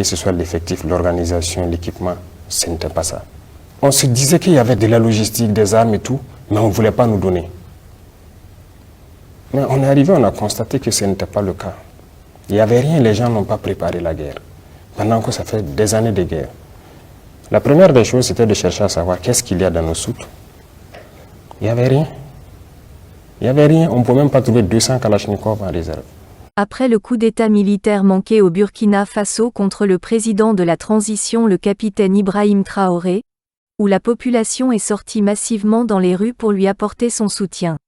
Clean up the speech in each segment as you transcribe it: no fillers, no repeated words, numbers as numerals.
que ce soit l'effectif, l'organisation, l'équipement, ce n'était pas ça. On se disait qu'il y avait de la logistique, des armes et tout, mais on ne voulait pas nous donner. Mais on est arrivé, on a constaté que ce n'était pas le cas. Il n'y avait rien, les gens n'ont pas préparé la guerre. Pendant que ça fait des années de guerre. La première des choses, c'était de chercher à savoir qu'est-ce qu'il y a dans nos soutes. Il n'y avait rien. Il n'y avait rien. On ne pouvait même pas trouver 200 Kalachnikov en réserve. Après le coup d'État militaire manqué au Burkina Faso contre le président de la transition, le capitaine Ibrahim Traoré, où la population est sortie massivement dans les rues pour lui apporter son soutien.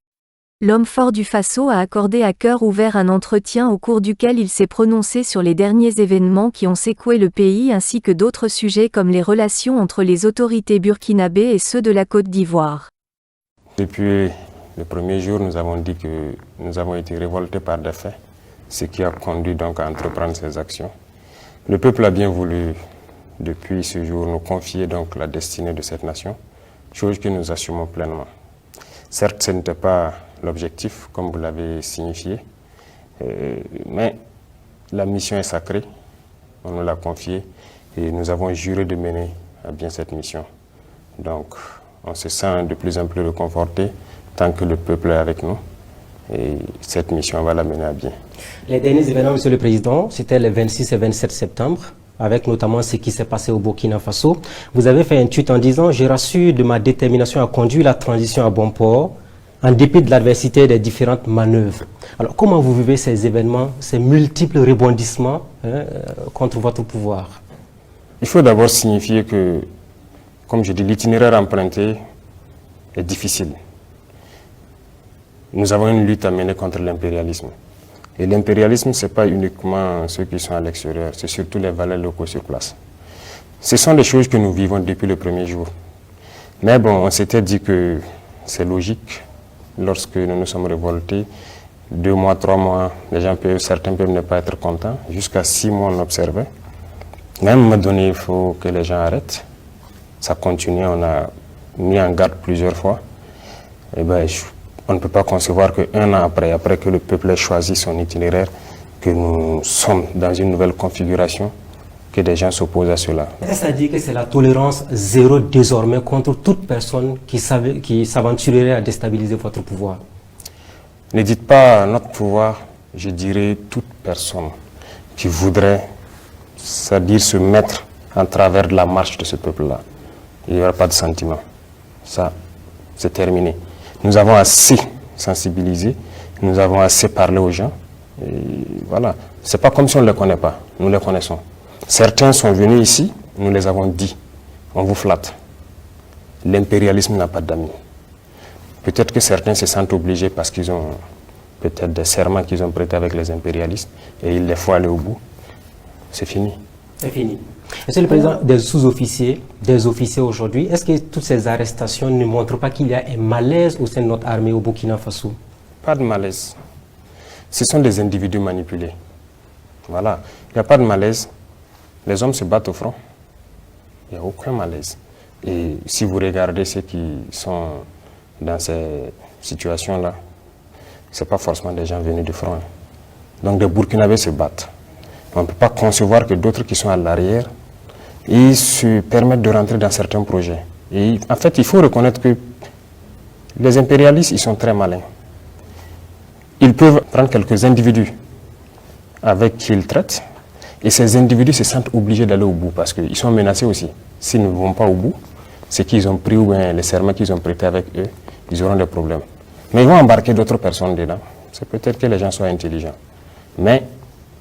L'homme fort du Faso a accordé à cœur ouvert un entretien au cours duquel il s'est prononcé sur les derniers événements qui ont secoué le pays ainsi que d'autres sujets comme les relations entre les autorités burkinabées et ceux de la Côte d'Ivoire. Depuis le premier jour, nous avons dit que nous avons été révoltés par des faits, ce qui a conduit donc à entreprendre ces actions. Le peuple a bien voulu, depuis ce jour, nous confier donc la destinée de cette nation, chose que nous assumons pleinement. Certes, ce n'était pas l'objectif, comme vous l'avez signifié, mais la mission est sacrée, on nous l'a confiée et nous avons juré de mener à bien cette mission. Donc, on se sent de plus en plus réconforté tant que le peuple est avec nous et cette mission, on va la mener à bien. Les derniers événements, Monsieur le Président, c'était les 26 et 27 septembre, avec notamment ce qui s'est passé au Burkina Faso. Vous avez fait un tweet en disant « Je rassure de ma détermination à conduire la transition à bon port, en dépit de l'adversité des différentes manœuvres. » Alors, comment vous vivez ces événements, ces multiples rebondissements contre votre pouvoir? Il faut d'abord signifier que, comme je dis, l'itinéraire emprunté est difficile. Nous avons une lutte à mener contre l'impérialisme. Et l'impérialisme, ce n'est pas uniquement ceux qui sont à l'extérieur, c'est surtout les valeurs locaux sur place. Ce sont des choses que nous vivons depuis le premier jour. Mais bon, on s'était dit que c'est logique. Lorsque nous nous sommes révoltés, 2 mois, 3 mois, certains peuvent ne pas être contents. Jusqu'à 6 mois, on observait. Mais à un moment donné, il faut que les gens arrêtent. Ça continue, on a mis en garde plusieurs fois. Et ben, on ne peut pas concevoir qu'un an après que le peuple ait choisi son itinéraire, que nous sommes dans une nouvelle configuration, que des gens s'opposent à cela. Est-ce à dire que c'est la tolérance zéro désormais contre toute personne qui s'aventurerait à déstabiliser votre pouvoir? Ne dites pas notre pouvoir, je dirais toute personne qui voudrait, c'est-à-dire se mettre en travers de la marche de ce peuple-là. Il n'y aura pas de sentiment. Ça, c'est terminé. Nous avons assez sensibilisé, nous avons assez parlé aux gens. Et voilà. Ce n'est pas comme si on ne les connaît pas, nous les connaissons. Certains sont venus ici, nous les avons dit, on vous flatte. L'impérialisme n'a pas d'amis. Peut-être que certains se sentent obligés parce qu'ils ont peut-être des serments qu'ils ont prêtés avec les impérialistes et il les faut aller au bout. C'est fini. C'est fini. Monsieur le Président, des sous-officiers, des officiers aujourd'hui, est-ce que toutes ces arrestations ne montrent pas qu'il y a un malaise au sein de notre armée au Burkina Faso? Pas de malaise. Ce sont des individus manipulés. Voilà. Il n'y a pas de malaise. Les hommes se battent au front. Il n'y a aucun malaise. Et si vous regardez ceux qui sont dans ces situations-là, ce n'est pas forcément des gens venus du front. Donc des Burkinabés se battent. On ne peut pas concevoir que d'autres qui sont à l'arrière, ils se permettent de rentrer dans certains projets. Et en fait, il faut reconnaître que les impérialistes, ils sont très malins. Ils peuvent prendre quelques individus avec qui ils traitent, et ces individus se sentent obligés d'aller au bout parce qu'ils sont menacés aussi. S'ils ne vont pas au bout, c'est qu'ils ont pris ou bien les serments qu'ils ont prêtés avec eux, ils auront des problèmes. Mais ils vont embarquer d'autres personnes dedans. C'est peut-être que les gens soient intelligents. Mais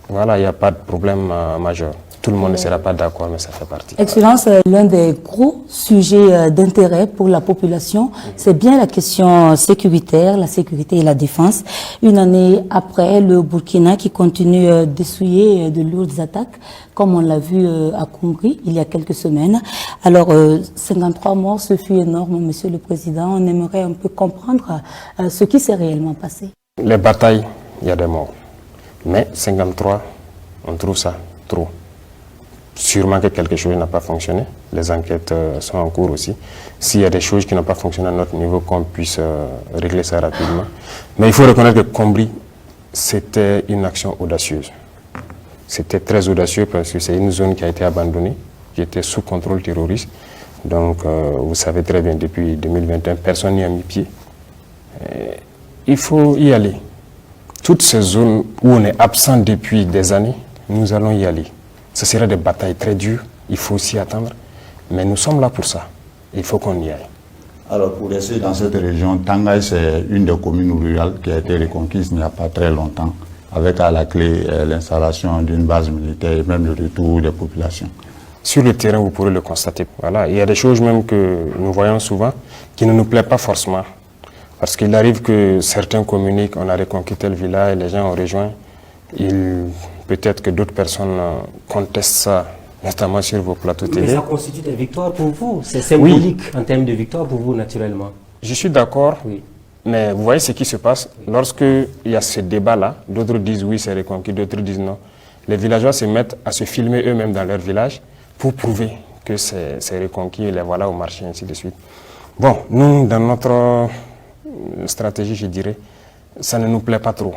voilà, il n'y a pas de problème majeur. Tout le monde ne sera pas d'accord, mais ça fait partie. Excellence, l'un des gros sujets d'intérêt pour la population, c'est bien la question sécuritaire, la sécurité et la défense. Une année après, le Burkina qui continue d'essuyer de lourdes attaques, comme on l'a vu à Conakry il y a quelques semaines. Alors, 53 morts, ce fut énorme, Monsieur le Président. On aimerait un peu comprendre ce qui s'est réellement passé. Les batailles, il y a des morts. Mais 53, on trouve ça trop. Sûrement que quelque chose n'a pas fonctionné. Les enquêtes sont en cours aussi. S'il y a des choses qui n'ont pas fonctionné à notre niveau, qu'on puisse régler ça rapidement. Mais il faut reconnaître que Combri, c'était une action audacieuse. C'était très audacieux parce que c'est une zone qui a été abandonnée, qui était sous contrôle terroriste. Donc, vous savez très bien, depuis 2021, personne n'y a mis pied. Il faut y aller. Toutes ces zones où on est absent depuis des années, nous allons y aller. Ce sera des batailles très dures, il faut s'y attendre. Mais nous sommes là pour ça. Il faut qu'on y aille. Alors, pour rester dans cette région, Tangay, c'est une des communes rurales qui a été reconquise il n'y a pas très longtemps, avec à la clé l'installation d'une base militaire et même le retour des populations. Sur le terrain, vous pourrez le constater. Voilà. Il y a des choses même que nous voyons souvent qui ne nous plaisent pas forcément. Parce qu'il arrive que certains communiquent, on a reconquis tel village, les gens ont rejoint. Peut-être que d'autres personnes contestent ça, notamment sur vos plateaux télé. Mais ça constitue des victoires pour vous. C'est symbolique en termes de victoire pour vous, naturellement. Je suis d'accord, Oui. mais vous voyez ce qui se passe. Lorsqu'il y a ce débat-là, d'autres disent oui, c'est reconquis, d'autres disent non. Les villageois se mettent à se filmer eux-mêmes dans leur village pour prouver que c'est reconquis, les voilà au marché, ainsi de suite. Bon, nous, dans notre stratégie, je dirais, ça ne nous plaît pas trop.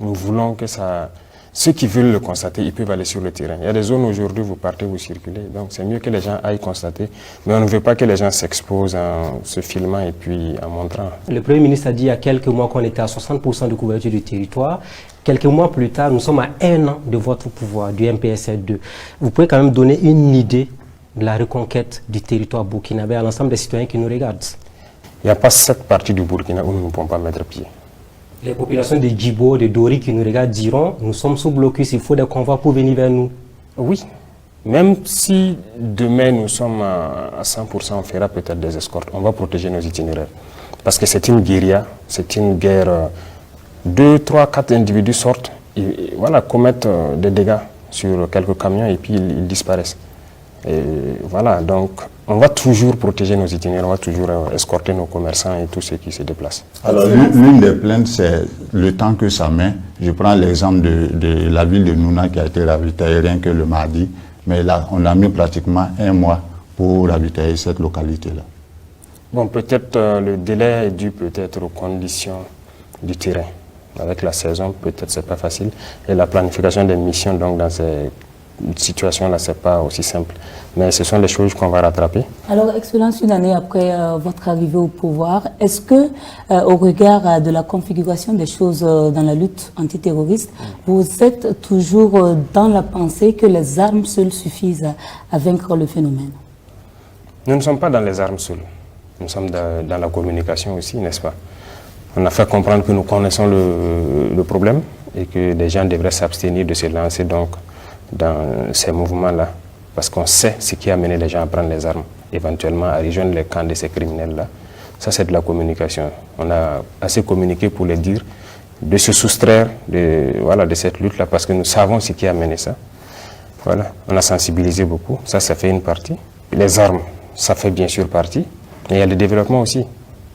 Nous voulons que ça... Ceux qui veulent le constater, ils peuvent aller sur le terrain. Il y a des zones aujourd'hui, vous partez, vous circulez. Donc c'est mieux que les gens aillent constater. Mais on ne veut pas que les gens s'exposent en se filmant et puis en montrant. Le Premier ministre a dit il y a quelques mois qu'on était à 60% de couverture du territoire. Quelques mois plus tard, nous sommes à 1 an de votre pouvoir, du MPSR2. Vous pouvez quand même donner une idée de la reconquête du territoire burkinabé à l'ensemble des citoyens qui nous regardent. Il n'y a pas cette partie du Burkina où nous ne pouvons pas mettre pied. Les populations de Djibo, de Dori qui nous regardent diront nous sommes sous blocus, il faut des convois pour venir vers nous. Oui, même si demain nous sommes à 100%, on fera peut-être des escortes. On va protéger nos itinéraires. Parce que c'est une guérilla, c'est une guerre. 2, 3, 4 individus sortent et voilà, commettent des dégâts sur quelques camions et puis ils disparaissent. Et voilà, donc on va toujours protéger nos itinéraires, on va toujours escorter nos commerçants et tous ceux qui se déplacent. Alors, l'une des plaintes, c'est le temps que ça met. Je prends l'exemple de la ville de Nouna qui a été ravitaillée rien que le mardi, mais là, on a mis pratiquement 1 mois pour ravitailler cette localité-là. Bon, peut-être le délai est dû peut-être aux conditions du terrain. Avec la saison, peut-être c'est pas facile. Et la planification des missions, donc dans ces situation-là, ce n'est pas aussi simple. Mais ce sont des choses qu'on va rattraper. Alors, Excellence, une année après votre arrivée au pouvoir, est-ce que, au regard de la configuration des choses dans la lutte antiterroriste, vous êtes toujours dans la pensée que les armes seules suffisent à vaincre le phénomène? Nous ne sommes pas dans les armes seules. Nous sommes dans la communication aussi, n'est-ce pas? On a fait comprendre que nous connaissons le problème et que les gens devraient s'abstenir de se lancer donc dans ces mouvements-là, parce qu'on sait ce qui a amené les gens à prendre les armes, éventuellement à rejoindre les camps de ces criminels-là. Ça, c'est de la communication. On a assez communiqué pour les dire de se soustraire de cette lutte-là, parce que nous savons ce qui a amené ça. Voilà. On a sensibilisé beaucoup, ça fait une partie. Les armes, ça fait bien sûr partie, mais il y a le développement aussi.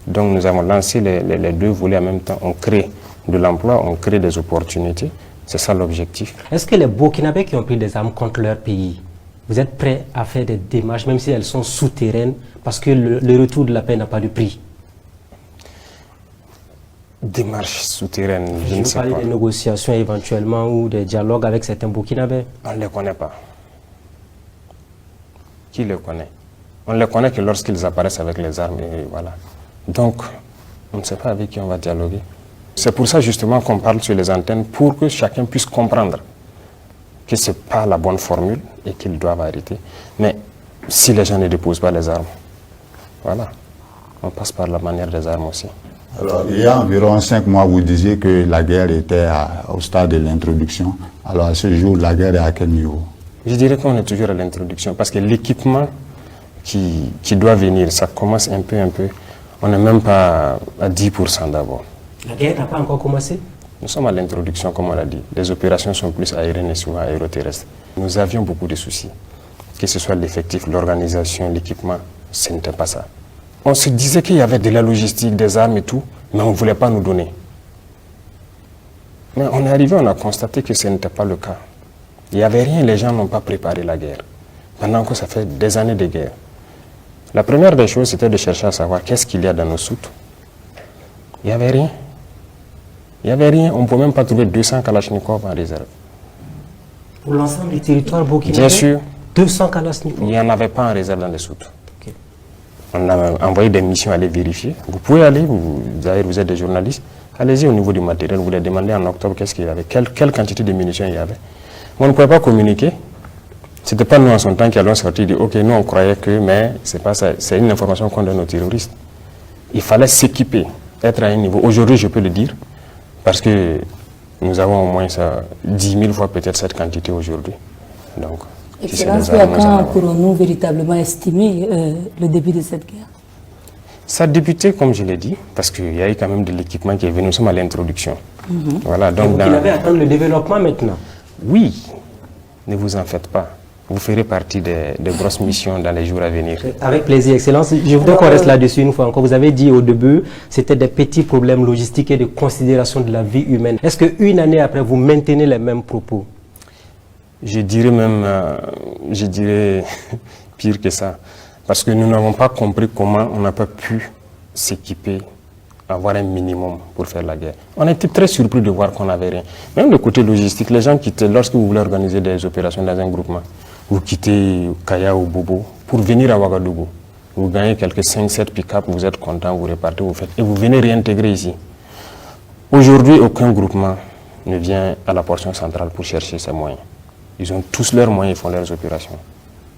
Donc nous avons lancé les deux volets en même temps. On crée de l'emploi, on crée des opportunités. C'est ça l'objectif. Est-ce que les Burkinabés qui ont pris des armes contre leur pays, vous êtes prêts à faire des démarches, même si elles sont souterraines, parce que le retour de la paix n'a pas de prix? Démarches souterraines, je ne vous sais pas. parlez des négociations éventuellement ou des dialogues avec certains Burkinabés? On ne les connaît pas. Qui les connaît? On ne les connaît que lorsqu'ils apparaissent avec les armes et voilà. Donc, on ne sait pas avec qui on va dialoguer. C'est pour ça justement qu'on parle sur les antennes, pour que chacun puisse comprendre que ce n'est pas la bonne formule et qu'ils doivent arrêter. Mais si les gens ne déposent pas les armes, voilà, on passe par la manière des armes aussi. Alors, il y a environ 5 mois, vous disiez que la guerre était au stade de l'introduction. Alors, à ce jour, la guerre est à quel niveau? Je dirais qu'on est toujours à l'introduction, parce que l'équipement qui doit venir, ça commence un peu. On n'est même pas à 10% d'abord. La guerre n'a pas encore commencé? Nous sommes à l'introduction, comme on l'a dit. Les opérations sont plus aériennes et souvent aéroterrestres. Nous avions beaucoup de soucis. Que ce soit l'effectif, l'organisation, l'équipement, ce n'était pas ça. On se disait qu'il y avait de la logistique, des armes et tout, mais on ne voulait pas nous donner. Mais on est arrivé, on a constaté que ce n'était pas le cas. Il n'y avait rien, les gens n'ont pas préparé la guerre. Pendant que ça fait des années de guerre. La première des choses, c'était de chercher à savoir qu'est-ce qu'il y a dans nos soutes. Il n'y avait rien. Il n'y avait rien, on ne peut même pas trouver 200 Kalachnikov en réserve. Pour l'ensemble du territoire burkinabé? Bien sûr. 200 Kalachnikov? Il n'y en avait pas en réserve dans les soutes. Ok. On a envoyé des missions à aller vérifier. Vous pouvez aller, vous êtes des journalistes, allez-y au niveau du matériel, vous les demandez en octobre qu'est-ce qu'il y avait, quelle quantité de munitions il y avait. On ne pouvait pas communiquer. Ce n'était pas nous en son temps qui allons sortir et dire ok, nous on croyait que, mais c'est pas ça, c'est une information qu'on donne aux terroristes. Il fallait s'équiper, être à un niveau. Aujourd'hui, je peux le dire, parce que nous avons au moins 10 000 fois peut-être cette quantité aujourd'hui. Donc, Excellence, quand pourrons-nous véritablement estimer le début de cette guerre? Ça a débuté, comme je l'ai dit, parce qu'il y a eu quand même de l'équipement qui est venu, nous sommes à l'introduction. Voilà, donc vous devez attendre le développement maintenant? Oui, ne vous en faites pas. Vous ferez partie des grosses missions dans les jours à venir. Avec plaisir, Excellence. Je voudrais qu'on reste là-dessus une fois encore. Vous avez dit au début, c'était des petits problèmes logistiques et de considération de la vie humaine. Est-ce qu'une année après, vous maintenez les mêmes propos? Je dirais même, pire que ça. Parce que nous n'avons pas compris comment on n'a pas pu s'équiper, avoir un minimum pour faire la guerre. On était très surpris de voir qu'on n'avait rien. Même le côté logistique, les gens quittent, lorsque vous voulez organiser des opérations dans un groupement, vous quittez Kaya ou Bobo pour venir à Ouagadougou. Vous gagnez quelques 5-7 pick-up, vous êtes content, vous repartez, vous faites, et vous venez réintégrer ici. Aujourd'hui, aucun groupement ne vient à la portion centrale pour chercher ses moyens. Ils ont tous leurs moyens, ils font leurs opérations.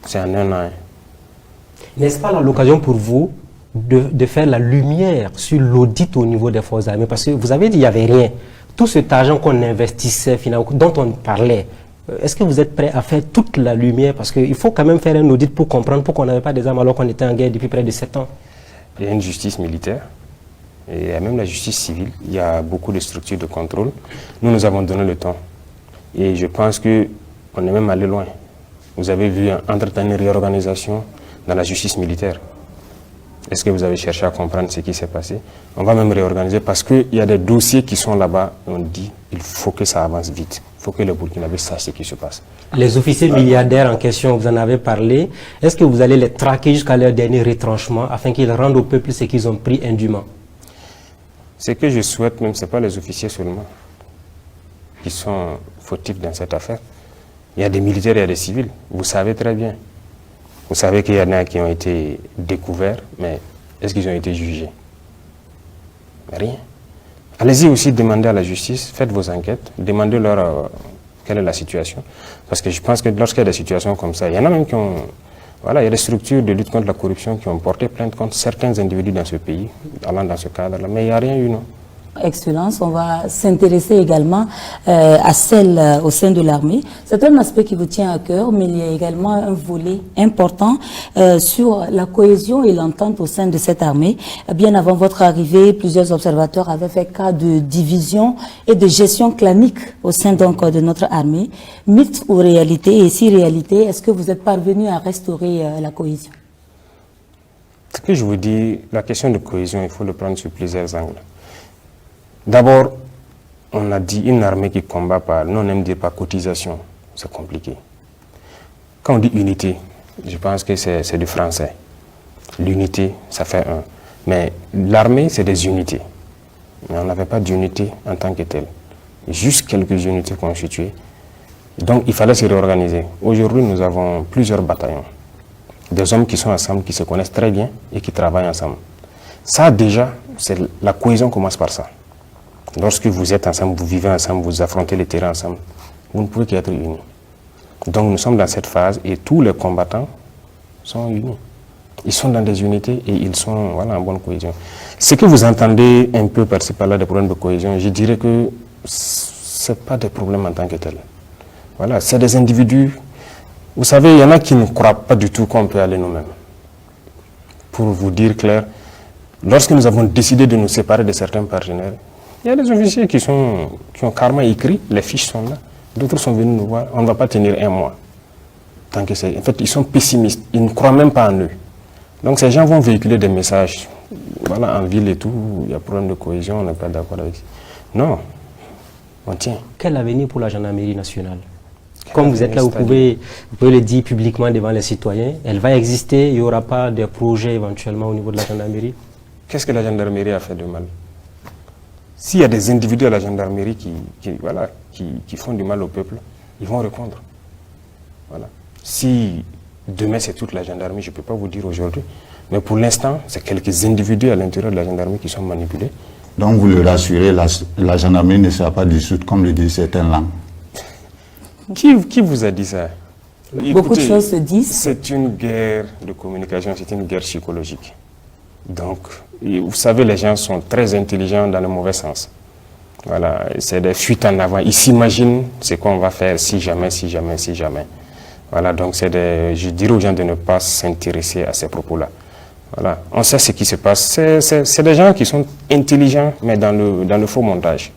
C'est en un an. N'est-ce pas l'occasion pour vous de faire la lumière sur l'audit au niveau des forces armées? Parce que vous avez dit qu'il n'y avait rien. Tout cet argent qu'on investissait, finalement, dont on parlait, est-ce que vous êtes prêt à faire toute la lumière? Parce qu'il faut quand même faire un audit pour comprendre pourquoi on n'avait pas des armes alors qu'on était en guerre depuis près de 7 ans. Il y a une justice militaire, et il y a même la justice civile. Il y a beaucoup de structures de contrôle. Nous avons donné le temps. Et je pense qu'on est même allé loin. Vous avez vu entretenir une réorganisation dans la justice militaire. Est-ce que vous avez cherché à comprendre ce qui s'est passé? On va même réorganiser parce qu'il y a des dossiers qui sont là-bas. On dit qu'il faut que ça avance vite. Il faut que les Burkinabés sachent ce qui se passe. Les officiers milliardaires en question, vous en avez parlé. Est-ce que vous allez les traquer jusqu'à leur dernier retranchement afin qu'ils rendent au peuple ce qu'ils ont pris indûment? Ce que je souhaite même, ce n'est pas les officiers seulement qui sont fautifs dans cette affaire. Il y a des militaires et il y a des civils. Vous savez très bien. Vous savez qu'il y en a qui ont été découverts, mais est-ce qu'ils ont été jugés? Rien. Allez-y aussi demander à la justice, faites vos enquêtes, demandez-leur quelle est la situation. Parce que je pense que lorsqu'il y a des situations comme ça, il y en a même qui ont... Voilà, il y a des structures de lutte contre la corruption qui ont porté plainte contre certains individus dans ce pays, allant dans ce cadre-là, mais il n'y a rien eu, non. Excellence, on va s'intéresser également à celle au sein de l'armée. C'est un aspect qui vous tient à cœur, mais il y a également un volet important sur la cohésion et l'entente au sein de cette armée. Bien avant votre arrivée, plusieurs observateurs avaient fait cas de division et de gestion clanique au sein donc de notre armée. Mythe ou réalité? Et si réalité, est-ce que vous êtes parvenu à restaurer la cohésion? Ce que je vous dis, la question de cohésion, il faut le prendre sur plusieurs angles. D'abord, on a dit une armée qui combat par, nous on aime dire par cotisation, c'est compliqué. Quand on dit unité, je pense que c'est du français. L'unité, ça fait un. Mais l'armée, c'est des unités. Mais on n'avait pas d'unité en tant que telle. Juste quelques unités constituées. Donc il fallait se réorganiser. Aujourd'hui, nous avons plusieurs bataillons. Des hommes qui sont ensemble, qui se connaissent très bien et qui travaillent ensemble. Ça déjà, la cohésion commence par ça. Lorsque vous êtes ensemble, vous vivez ensemble, vous affrontez les terrains ensemble, vous ne pouvez qu'être unis. Donc nous sommes dans cette phase et tous les combattants sont unis. Ils sont dans des unités et ils sont en bonne cohésion. Ce que vous entendez un peu par-ci par-là des problèmes de cohésion, je dirais que ce n'est pas des problèmes en tant que tels. Voilà, c'est des individus. Vous savez, il y en a qui ne croient pas du tout qu'on peut aller nous-mêmes. Pour vous dire clair, lorsque nous avons décidé de nous séparer de certains partenaires, il y a des officiers qui ont carrément écrit, les fiches sont là. D'autres sont venus nous voir, on ne va pas tenir un mois. Tant que en fait, ils sont pessimistes, ils ne croient même pas en eux. Donc ces gens vont véhiculer des messages. Voilà, en ville et tout, il y a problème de cohésion, on n'est pas d'accord avec ça. Non, on tient. Quel avenir pour la gendarmerie nationale? Comme vous êtes là, vous pouvez le dire publiquement devant les citoyens. Elle va exister, il n'y aura pas de projet éventuellement au niveau de la gendarmerie? Qu'est-ce que la gendarmerie a fait de mal? S'il y a des individus à la gendarmerie qui font du mal au peuple, ils vont répondre. Voilà. Si demain c'est toute la gendarmerie, je ne peux pas vous dire aujourd'hui. Mais pour l'instant, c'est quelques individus à l'intérieur de la gendarmerie qui sont manipulés. Donc vous le rassurez, la gendarmerie ne sera pas dissoute comme le disent certaines langues. Qui vous a dit ça? Beaucoup de choses se disent. C'est une guerre de communication, c'est une guerre psychologique. Donc, vous savez, les gens sont très intelligents dans le mauvais sens. Voilà, c'est des fuites en avant. Ils s'imaginent ce qu'on va faire si jamais. Voilà, donc je dirais aux gens de ne pas s'intéresser à ces propos-là. Voilà, on sait ce qui se passe. C'est des gens qui sont intelligents, mais dans le faux montage.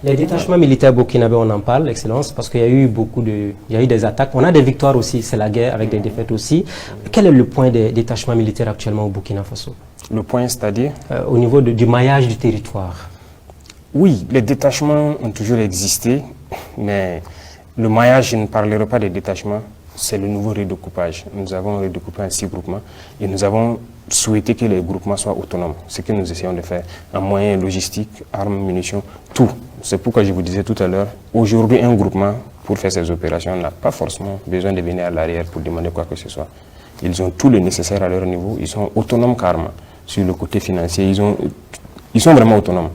Les détachements militaires burkinabés, on en parle, Excellence, parce qu'il y a eu des attaques. On a des victoires aussi, c'est la guerre avec des défaites aussi. Quel est le point des détachements militaires actuellement au Burkina Faso? Le point, c'est-à-dire au niveau du maillage du territoire. Oui, les détachements ont toujours existé, mais le maillage, je ne parlerai pas des détachements, c'est le nouveau redécoupage. Nous avons redécoupé en 6 groupements et nous avons souhaité que les groupements soient autonomes, ce que nous essayons de faire en moyens logistiques, armes, munitions, tout. C'est pourquoi je vous disais tout à l'heure, aujourd'hui un groupement pour faire ces opérations n'a pas forcément besoin de venir à l'arrière pour demander quoi que ce soit. Ils ont tout le nécessaire à leur niveau, ils sont autonomes carrément. Sur le côté financier, ils sont vraiment autonomes.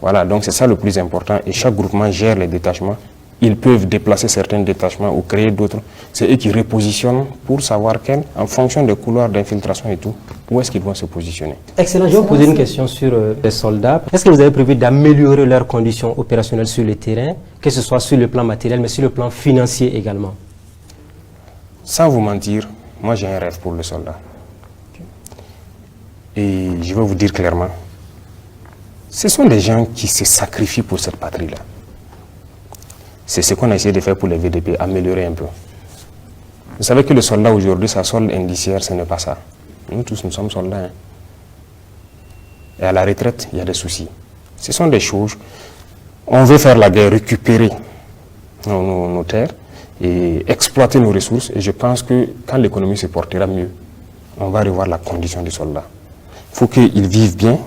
Voilà, donc c'est ça le plus important et chaque groupement gère les détachements. Ils peuvent déplacer certains détachements ou créer d'autres. C'est eux qui repositionnent pour savoir en fonction des couloirs d'infiltration et tout, où est-ce qu'ils vont se positionner. Excellent. Je vais vous poser une question sur les soldats. Est-ce que vous avez prévu d'améliorer leurs conditions opérationnelles sur le terrain, que ce soit sur le plan matériel, mais sur le plan financier également? Sans vous mentir, moi j'ai un rêve pour le soldat. Et je vais vous dire clairement, ce sont des gens qui se sacrifient pour cette patrie-là. C'est ce qu'on a essayé de faire pour les VDP, améliorer un peu. Vous savez que le soldat aujourd'hui, sa solde indiciaire, ce n'est pas ça. Nous tous, nous sommes soldats. Hein. Et à la retraite, il y a des soucis. Ce sont des choses. On veut faire la guerre, récupérer nos terres et exploiter nos ressources. Et je pense que quand l'économie se portera mieux, on va revoir la condition du soldat. Il faut qu'il vive bien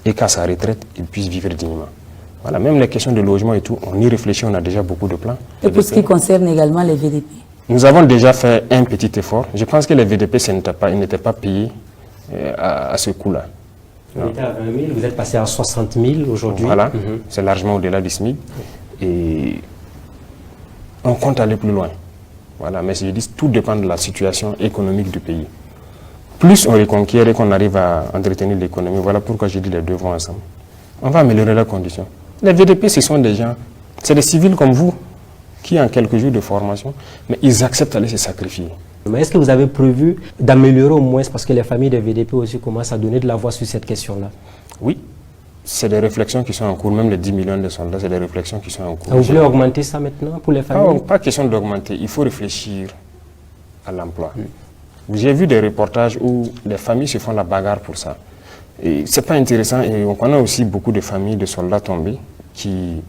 et qu'à sa retraite, il puisse vivre dignement. Voilà, même les questions de logement et tout, on y réfléchit, on a déjà beaucoup de plans. Et pour ce qui concerne également les VDP? Nous avons déjà fait un petit effort. Je pense que les VDP, ils n'étaient pas payés à ce coût-là. Vous étiez à 20 000, vous êtes passé à 60 000 aujourd'hui. Voilà, c'est largement au-delà du SMIC. Et on compte aller plus loin. Voilà, mais je dis, tout dépend de la situation économique du pays. Plus on reconquiert et qu'on arrive à entretenir l'économie, voilà pourquoi je dis les deux vont ensemble. On va améliorer leurs conditions. Les VDP, ce sont des gens, c'est des civils comme vous, qui ont quelques jours de formation, mais ils acceptent d'aller se sacrifier. Mais est-ce que vous avez prévu d'améliorer au moins, parce que les familles des VDP aussi commencent à donner de la voix sur cette question-là? Oui, c'est des réflexions qui sont en cours, même les 10 millions de soldats, c'est des réflexions qui sont en cours. Vous voulez augmenter ça maintenant pour les familles? Pas question d'augmenter, il faut réfléchir à l'emploi. J'ai vu des reportages où les familles se font la bagarre pour ça. Et c'est pas intéressant et on connaît aussi beaucoup de familles de soldats tombés qui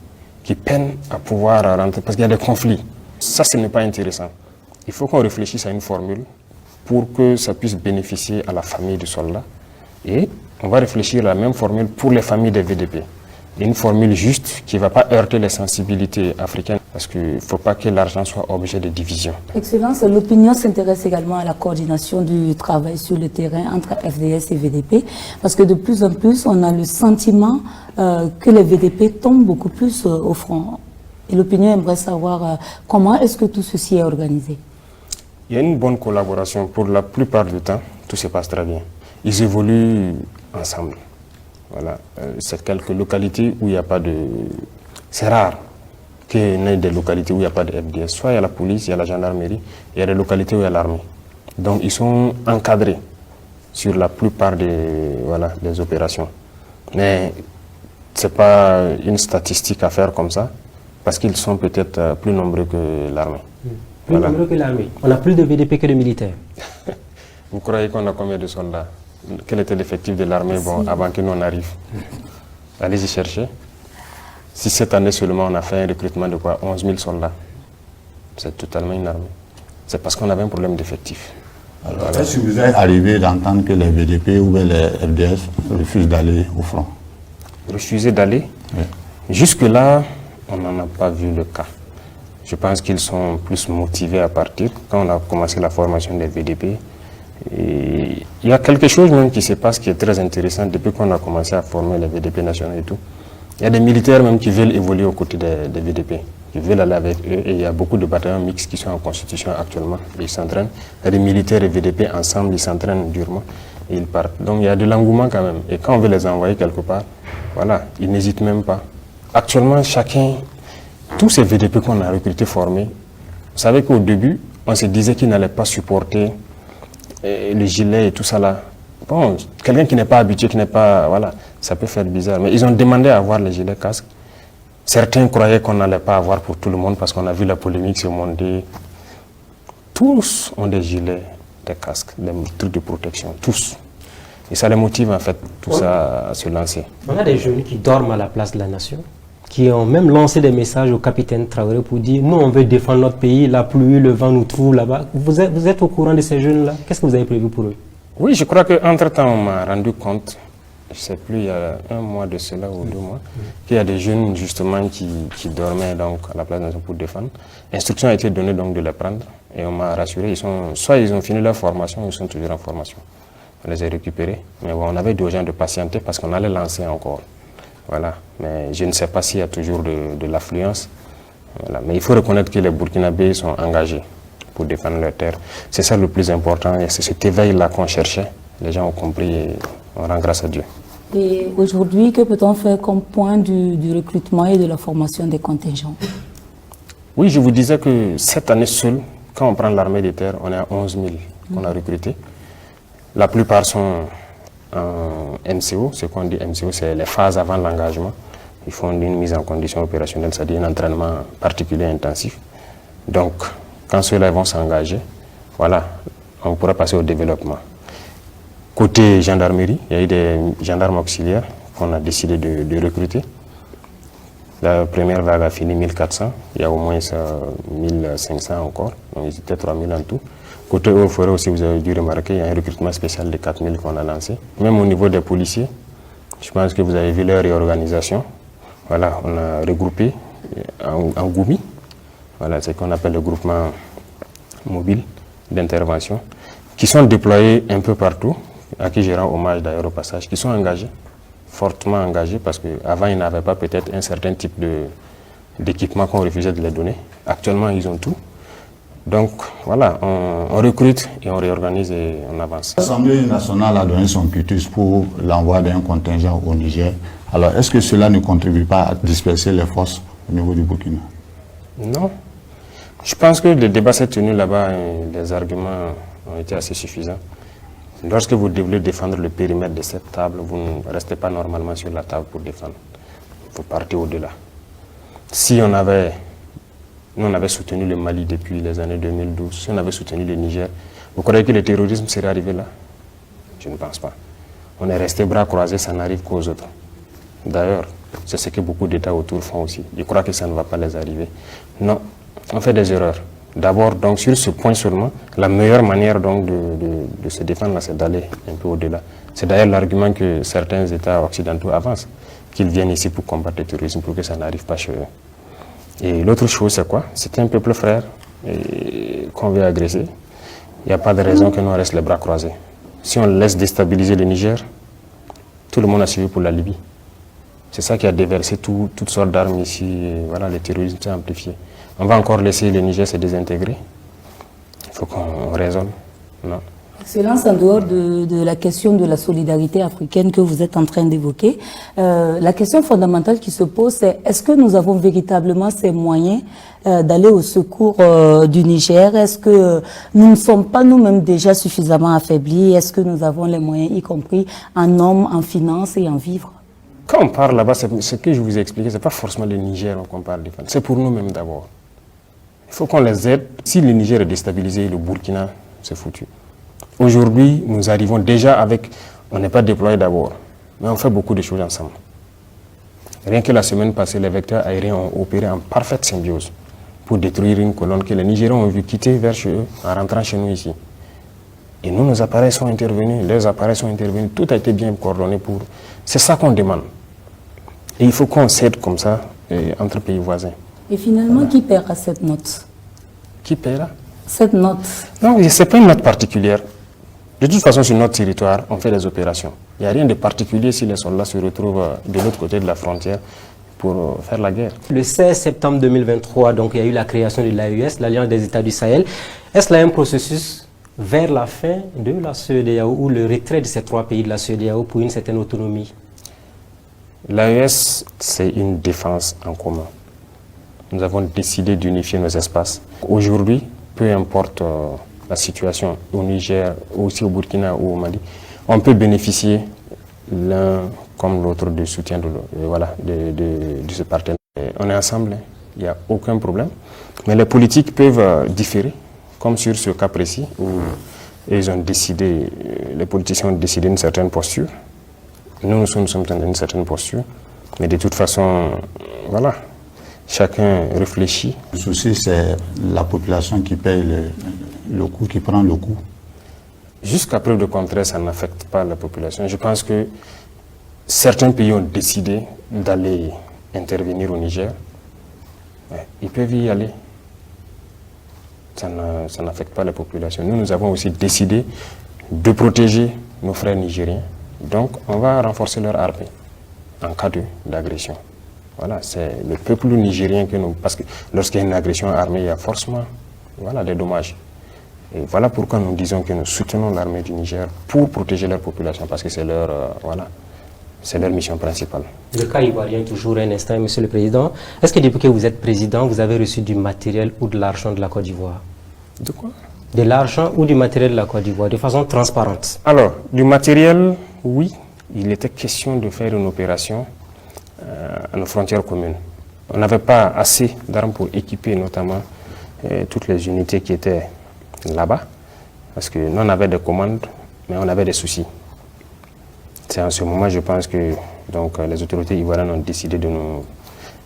peinent à pouvoir rentrer parce qu'il y a des conflits. Ça, ce n'est pas intéressant. Il faut qu'on réfléchisse à une formule pour que ça puisse bénéficier à la famille du soldat. Et on va réfléchir à la même formule pour les familles des VDP. Une formule juste qui ne va pas heurter les sensibilités africaines parce qu'il ne faut pas que l'argent soit objet de division. Excellence, l'opinion s'intéresse également à la coordination du travail sur le terrain entre FDS et VDP parce que de plus en plus, on a le sentiment que les VDP tombent beaucoup plus au front. Et l'opinion aimerait savoir comment est-ce que tout ceci est organisé. Il y a une bonne collaboration. Pour la plupart du temps, tout se passe très bien. Ils évoluent ensemble. Voilà. C'est quelques localités où il n'y a pas de... C'est rare qu'il y ait des localités où il n'y a pas de FDS. Soit il y a la police, il y a la gendarmerie, il y a des localités où il y a l'armée. Donc ils sont encadrés sur la plupart des opérations. Mais ce n'est pas une statistique à faire comme ça, parce qu'ils sont peut-être plus nombreux que l'armée. Plus nombreux que l'armée. On a plus de VDP que de militaires. Vous croyez qu'on a combien de soldats? Quel était l'effectif de l'armée avant que nous on arrive? Allez-y chercher. Si cette année seulement on a fait un recrutement de quoi? 11 000 soldats. C'est totalement une armée. C'est parce qu'on avait un problème d'effectif. Alors, est-ce que vous êtes arrivé d'entendre que les VDP ou les FDS refusent d'aller au front? Refuser d'aller? Oui. Jusque-là, on n'en a pas vu le cas. Je pense qu'ils sont plus motivés à partir. Quand on a commencé la formation des VDP, et il y a quelque chose même qui se passe qui est très intéressant depuis qu'on a commencé à former les VDP nationaux et tout. Il y a des militaires même qui veulent évoluer aux côtés des VDP, qui veulent aller avec eux. Et il y a beaucoup de bataillons mixtes qui sont en constitution actuellement. Ils s'entraînent. Il y a des militaires et VDP ensemble, ils s'entraînent durement et ils partent. Donc il y a de l'engouement quand même. Et quand on veut les envoyer quelque part, voilà, ils n'hésitent même pas. Actuellement, tous ces VDP qu'on a recrutés, formés, vous savez qu'au début, on se disait qu'ils n'allaient pas supporter le gilet et tout ça là. Bon, quelqu'un qui n'est pas habitué, qui n'est pas... Voilà, ça peut faire bizarre. Mais ils ont demandé à avoir les gilets casques. Certains croyaient qu'on n'allait pas avoir pour tout le monde parce qu'on a vu la polémique se monter. Tous ont des gilets, des casques, des trucs de protection. Tous. Et ça les motive en fait, tout ça, à se lancer. On a des jeunes qui dorment à la place de la nation, qui ont même lancé des messages au capitaine Traoré pour dire « Nous, on veut défendre notre pays, la pluie, le vent nous trouve là-bas. » Vous êtes au courant de ces jeunes-là? Qu'est-ce que vous avez prévu pour eux? Oui, je crois qu'entre-temps, on m'a rendu compte, je ne sais plus, il y a 1 mois de cela ou 2 mois, qu'il y a des jeunes justement qui dormaient donc, à la place de la nation pour défendre. L'instruction a été donnée donc de les prendre et on m'a rassuré, soit ils ont fini leur formation, ou ils sont toujours en formation. On les a récupérés, mais bon, on avait des gens de patienter parce qu'on allait lancer encore. Voilà. Mais je ne sais pas s'il y a toujours de l'affluence. Voilà. Mais il faut reconnaître que les Burkinabés sont engagés pour défendre leur terre. C'est ça le plus important. Et c'est cet éveil-là qu'on cherchait. Les gens ont compris et on rend grâce à Dieu. Et aujourd'hui, que peut-on faire comme point du recrutement et de la formation des contingents? Oui, je vous disais que cette année seule, quand on prend l'armée de terre, on est à 11 000 qu'on a recrutés. La plupart sont en MCO. Ce qu'on dit MCO, c'est les phases avant l'engagement. Ils font une mise en condition opérationnelle, c'est-à-dire un entraînement particulier intensif. Donc, quand ceux-là vont s'engager, voilà, on pourra passer au développement. Côté gendarmerie, il y a eu des gendarmes auxiliaires qu'on a décidé de recruter. La première vague a fini 1400, il y a au moins 1500 encore, donc ils étaient 3000 en tout. Côté eaux et forêts aussi, vous avez dû remarquer, il y a un recrutement spécial de 4000 qu'on a lancé. Même au niveau des policiers, je pense que vous avez vu leur réorganisation. Voilà, on a regroupé en Goumi. Voilà, c'est ce qu'on appelle le groupement mobile d'intervention, qui sont déployés un peu partout, à qui je rends hommage d'ailleurs au passage, qui sont engagés, fortement engagés, parce qu'avant ils n'avaient pas peut-être un certain type d'équipement qu'on refusait de les donner. Actuellement, ils ont tout. Donc voilà, on recrute et on réorganise et on avance. L'Assemblée nationale a donné son quitus pour l'envoi d'un contingent au Niger. Alors est-ce que cela ne contribue pas à disperser les forces au niveau du Burkina? Non. Je pense que le débat s'est tenu là-bas et les arguments ont été assez suffisants. Lorsque vous devez défendre le périmètre de cette table, vous ne restez pas normalement sur la table pour défendre. Vous partez au-delà. Si on avait soutenu le Mali depuis les années 2012, si on avait soutenu le Niger, vous croyez que le terrorisme serait arrivé là? Je ne pense pas. On est resté bras croisés, ça n'arrive qu'aux autres. D'ailleurs, c'est ce que beaucoup d'États autour font aussi. Je crois que ça ne va pas les arriver. Non, on fait des erreurs. D'abord, donc sur ce point seulement, la meilleure manière donc de se défendre, c'est d'aller un peu au-delà. C'est d'ailleurs l'argument que certains États occidentaux avancent, qu'ils viennent ici pour combattre le terrorisme, pour que ça n'arrive pas chez eux. Et l'autre chose, c'est quoi? C'est un peuple frère qu'on veut agresser. Il n'y a pas de raison que nous restent les bras croisés. Si on laisse déstabiliser le Niger, tout le monde a suivi pour la Libye. C'est ça qui a déversé toutes sortes d'armes ici. Et voilà, le terrorisme s'est amplifié. On va encore laisser le Niger se désintégrer. Il faut qu'on raisonne. Non. Excellence, en dehors de la question de la solidarité africaine que vous êtes en train d'évoquer, la question fondamentale qui se pose, c'est est-ce que nous avons véritablement ces moyens d'aller au secours du Niger? Est-ce que nous ne sommes pas nous-mêmes déjà suffisamment affaiblis? Est-ce que nous avons les moyens, y compris en hommes, en finances et en vivres? Quand on parle là-bas, ce que je vous ai expliqué, ce n'est pas forcément le Niger qu'on parle de défendre. C'est pour nous-mêmes d'abord. Il faut qu'on les aide. Si le Niger est déstabilisé, le Burkina, c'est foutu. Aujourd'hui, nous arrivons déjà avec... On n'est pas déployé d'abord, mais on fait beaucoup de choses ensemble. Rien que la semaine passée, les vecteurs aériens ont opéré en parfaite symbiose pour détruire une colonne que les Nigériens ont vu quitter vers chez eux en rentrant chez nous ici. Et nous, nos appareils sont intervenus, leurs appareils sont intervenus, tout a été bien coordonné pour... C'est ça qu'on demande. Et il faut qu'on s'aide comme ça entre pays voisins. Et finalement, qui paiera cette note? Qui paiera? Cette note? Non, ce n'est pas une note particulière. De toute façon, sur notre territoire, on fait des opérations. Il n'y a rien de particulier si les soldats se retrouvent de l'autre côté de la frontière pour faire la guerre. Le 16 septembre 2023, donc, il y a eu la création de l'AES, l'Alliance des États du Sahel. Est-ce là un processus vers la fin de la CEDEAO ou le retrait de ces 3 pays de la CEDEAO pour une certaine autonomie? L'AES, c'est une défense en commun. Nous avons décidé d'unifier nos espaces. Aujourd'hui, peu importe la situation au Niger, aussi au Burkina ou au Mali, on peut bénéficier l'un comme l'autre du soutien de ce partenaire. On est ensemble, il n'y a aucun problème. Mais les politiques peuvent différer, comme sur ce cas précis où ils ont décidé, les politiciens ont décidé une certaine posture. Nous sommes dans une certaine posture. Mais de toute façon, voilà, chacun réfléchit. Le souci, c'est la population qui paye le coût, qui prend le coût. Jusqu'à preuve de contraire, ça n'affecte pas la population. Je pense que certains pays ont décidé d'aller intervenir au Niger. Ouais, ils peuvent y aller. Ça n'affecte pas la population. Nous avons aussi décidé de protéger nos frères nigériens. Donc, on va renforcer leur armée en cas d'agression. Voilà, c'est le peuple nigérien que nous... Parce que lorsqu'il y a une agression armée, il y a forcément des dommages. Et voilà pourquoi nous disons que nous soutenons l'armée du Niger pour protéger leur population, parce que c'est leur, c'est leur mission principale. Le cas ivoirien, toujours un instant, Monsieur le Président. Est-ce que depuis que vous êtes président, vous avez reçu du matériel ou de l'argent de la Côte d'Ivoire? De quoi? De l'argent ou du matériel de la Côte d'Ivoire, de façon transparente? Alors, du matériel, oui. Il était question de faire une opération à nos frontières communes. On n'avait pas assez d'armes pour équiper notamment toutes les unités qui étaient là-bas, parce que nous on avait des commandes, mais on avait des soucis. C'est en ce moment, je pense que donc, les autorités ivoiriennes ont décidé de nous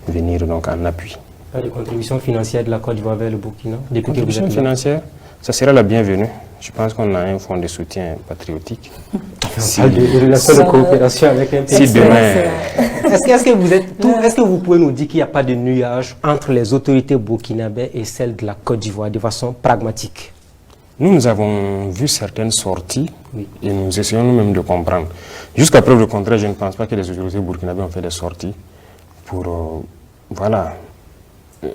venir donc, en appui. Pas de contribution financière de la Côte d'Ivoire vers le Burkina? Contribution financière, ça serait la bienvenue. Je pense qu'on a un fonds de soutien patriotique. Si, de relations de coopération avec un pays. Si demain... Est-ce que vous pouvez nous dire qu'il n'y a pas de nuage entre les autorités burkinabées et celles de la Côte d'Ivoire de façon pragmatique? Nous avons vu certaines sorties et nous essayons nous-mêmes de comprendre. Jusqu'à preuve du contraire, je ne pense pas que les autorités burkinabées ont fait des sorties pour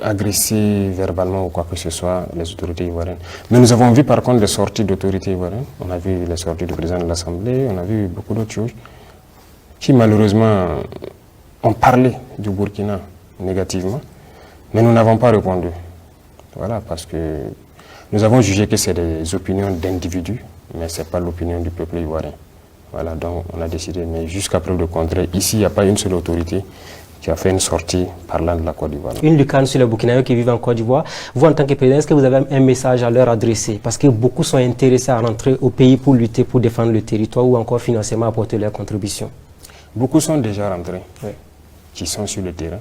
agresser verbalement ou quoi que ce soit les autorités ivoiriennes. Mais nous avons vu par contre des sorties d'autorités ivoiriennes. On a vu les sorties du président de l'Assemblée, on a vu beaucoup d'autres choses qui malheureusement ont parlé du Burkina négativement, mais nous n'avons pas répondu. Voilà, parce que nous avons jugé que c'est des opinions d'individus, mais ce n'est pas l'opinion du peuple ivoirien. Voilà, donc on a décidé, mais jusqu'à preuve de contraire, ici, il n'y a pas une seule autorité qui a fait une sortie parlant de la Côte d'Ivoire. Une lucane sur les Burkinabés qui vivent en Côte d'Ivoire. Vous, en tant que président, est-ce que vous avez un message à leur adresser? Parce que beaucoup sont intéressés à rentrer au pays pour lutter, pour défendre le territoire ou encore financièrement apporter leur contribution. Beaucoup sont déjà rentrés, qui sont sur le terrain.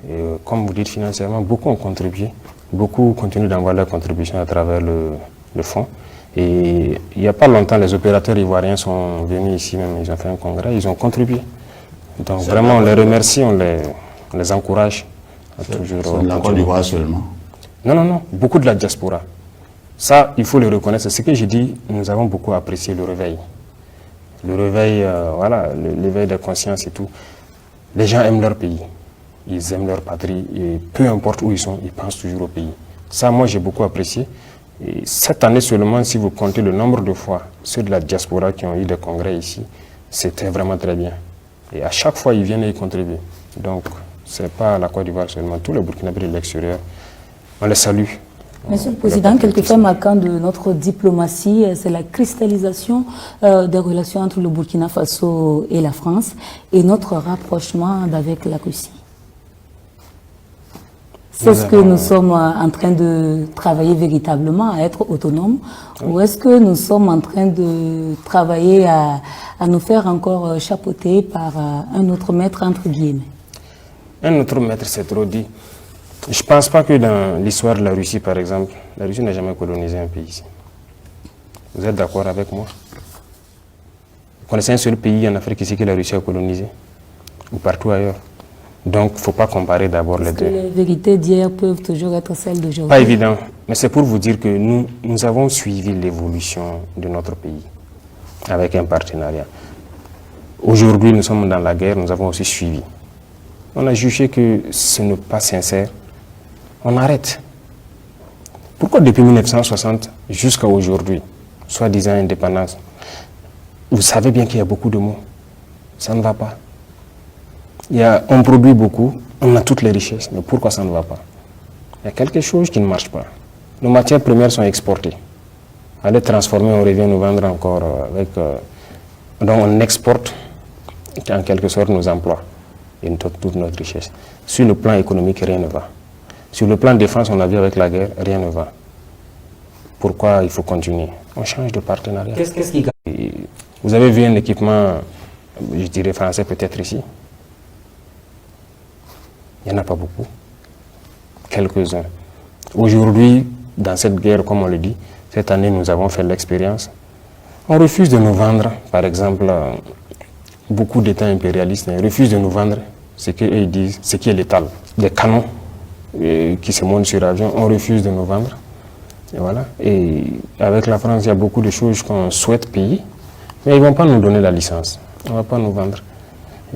Et, comme vous dites financièrement, beaucoup ont contribué. Beaucoup continuent d'envoyer leur contribution à travers le fonds. Et il n'y a pas longtemps, les opérateurs ivoiriens sont venus ici même, ils ont fait un congrès, ils ont contribué. Donc vraiment, on les remercie, on les encourage à toujours... C'est de la Côte d'Ivoire seulement? Non, beaucoup de la diaspora. Ça, il faut le reconnaître. C'est ce que j'ai dit, nous avons beaucoup apprécié le réveil. Le réveil, l'éveil de conscience et tout. Les gens aiment leur pays, ils aiment leur patrie, et peu importe où ils sont, ils pensent toujours au pays. Ça, moi, j'ai beaucoup apprécié. Et cette année seulement, si vous comptez le nombre de fois, ceux de la diaspora qui ont eu des congrès ici, c'était vraiment très bien. Et à chaque fois, ils viennent et ils contribuent. Donc, ce n'est pas la Côte d'Ivoire seulement, tous les Burkinabés de l'extérieur, on les salue. Monsieur le Président, quelque fait marquant de notre diplomatie, c'est la cristallisation des relations entre le Burkina Faso et la France et notre rapprochement avec la Russie. C'est ce que nous sommes en train de travailler véritablement à être autonomes, ou est-ce que nous sommes en train de travailler à nous faire encore chapeauter par un autre maître entre guillemets? Un autre maître, c'est trop dit. Je ne pense pas que dans l'histoire de la Russie, par exemple, la Russie n'a jamais colonisé un pays ici. Vous êtes d'accord avec moi? Vous connaissez un seul pays en Afrique ici que la Russie a colonisé? Ou partout ailleurs? Donc, il ne faut pas comparer d'abord les deux. Les vérités d'hier peuvent toujours être celles d'aujourd'hui. Pas évident, mais c'est pour vous dire que nous avons suivi l'évolution de notre pays avec un partenariat. Aujourd'hui, nous sommes dans la guerre, nous avons aussi suivi. On a jugé que ce n'est pas sincère. On arrête. Pourquoi depuis 1960 jusqu'à aujourd'hui, soi-disant indépendance, vous savez bien qu'il y a beaucoup de mots. Ça ne va pas. On produit beaucoup, on a toutes les richesses, mais pourquoi ça ne va pas? Il y a quelque chose qui ne marche pas. Nos matières premières sont exportées. À les transformer, on revient nous vendre encore avec... donc on exporte en quelque sorte nos emplois et toute notre richesse. Sur le plan économique, rien ne va. Sur le plan défense, on a vu avec la guerre, rien ne va. Pourquoi il faut continuer? On change de partenariat. Qu'est-ce qui gagne? Vous avez vu un équipement, je dirais français peut-être ici? Il n'y en a pas beaucoup. Quelques-uns. Aujourd'hui, dans cette guerre, comme on le dit, cette année, nous avons fait l'expérience. On refuse de nous vendre, par exemple, beaucoup d'États impérialistes refusent de nous vendre ce qu'ils disent, ce qui est létal. Des canons qui se montent sur avion, on refuse de nous vendre. Et voilà. Et avec la France, il y a beaucoup de choses qu'on souhaite payer, mais ils ne vont pas nous donner la licence. On ne va pas nous vendre.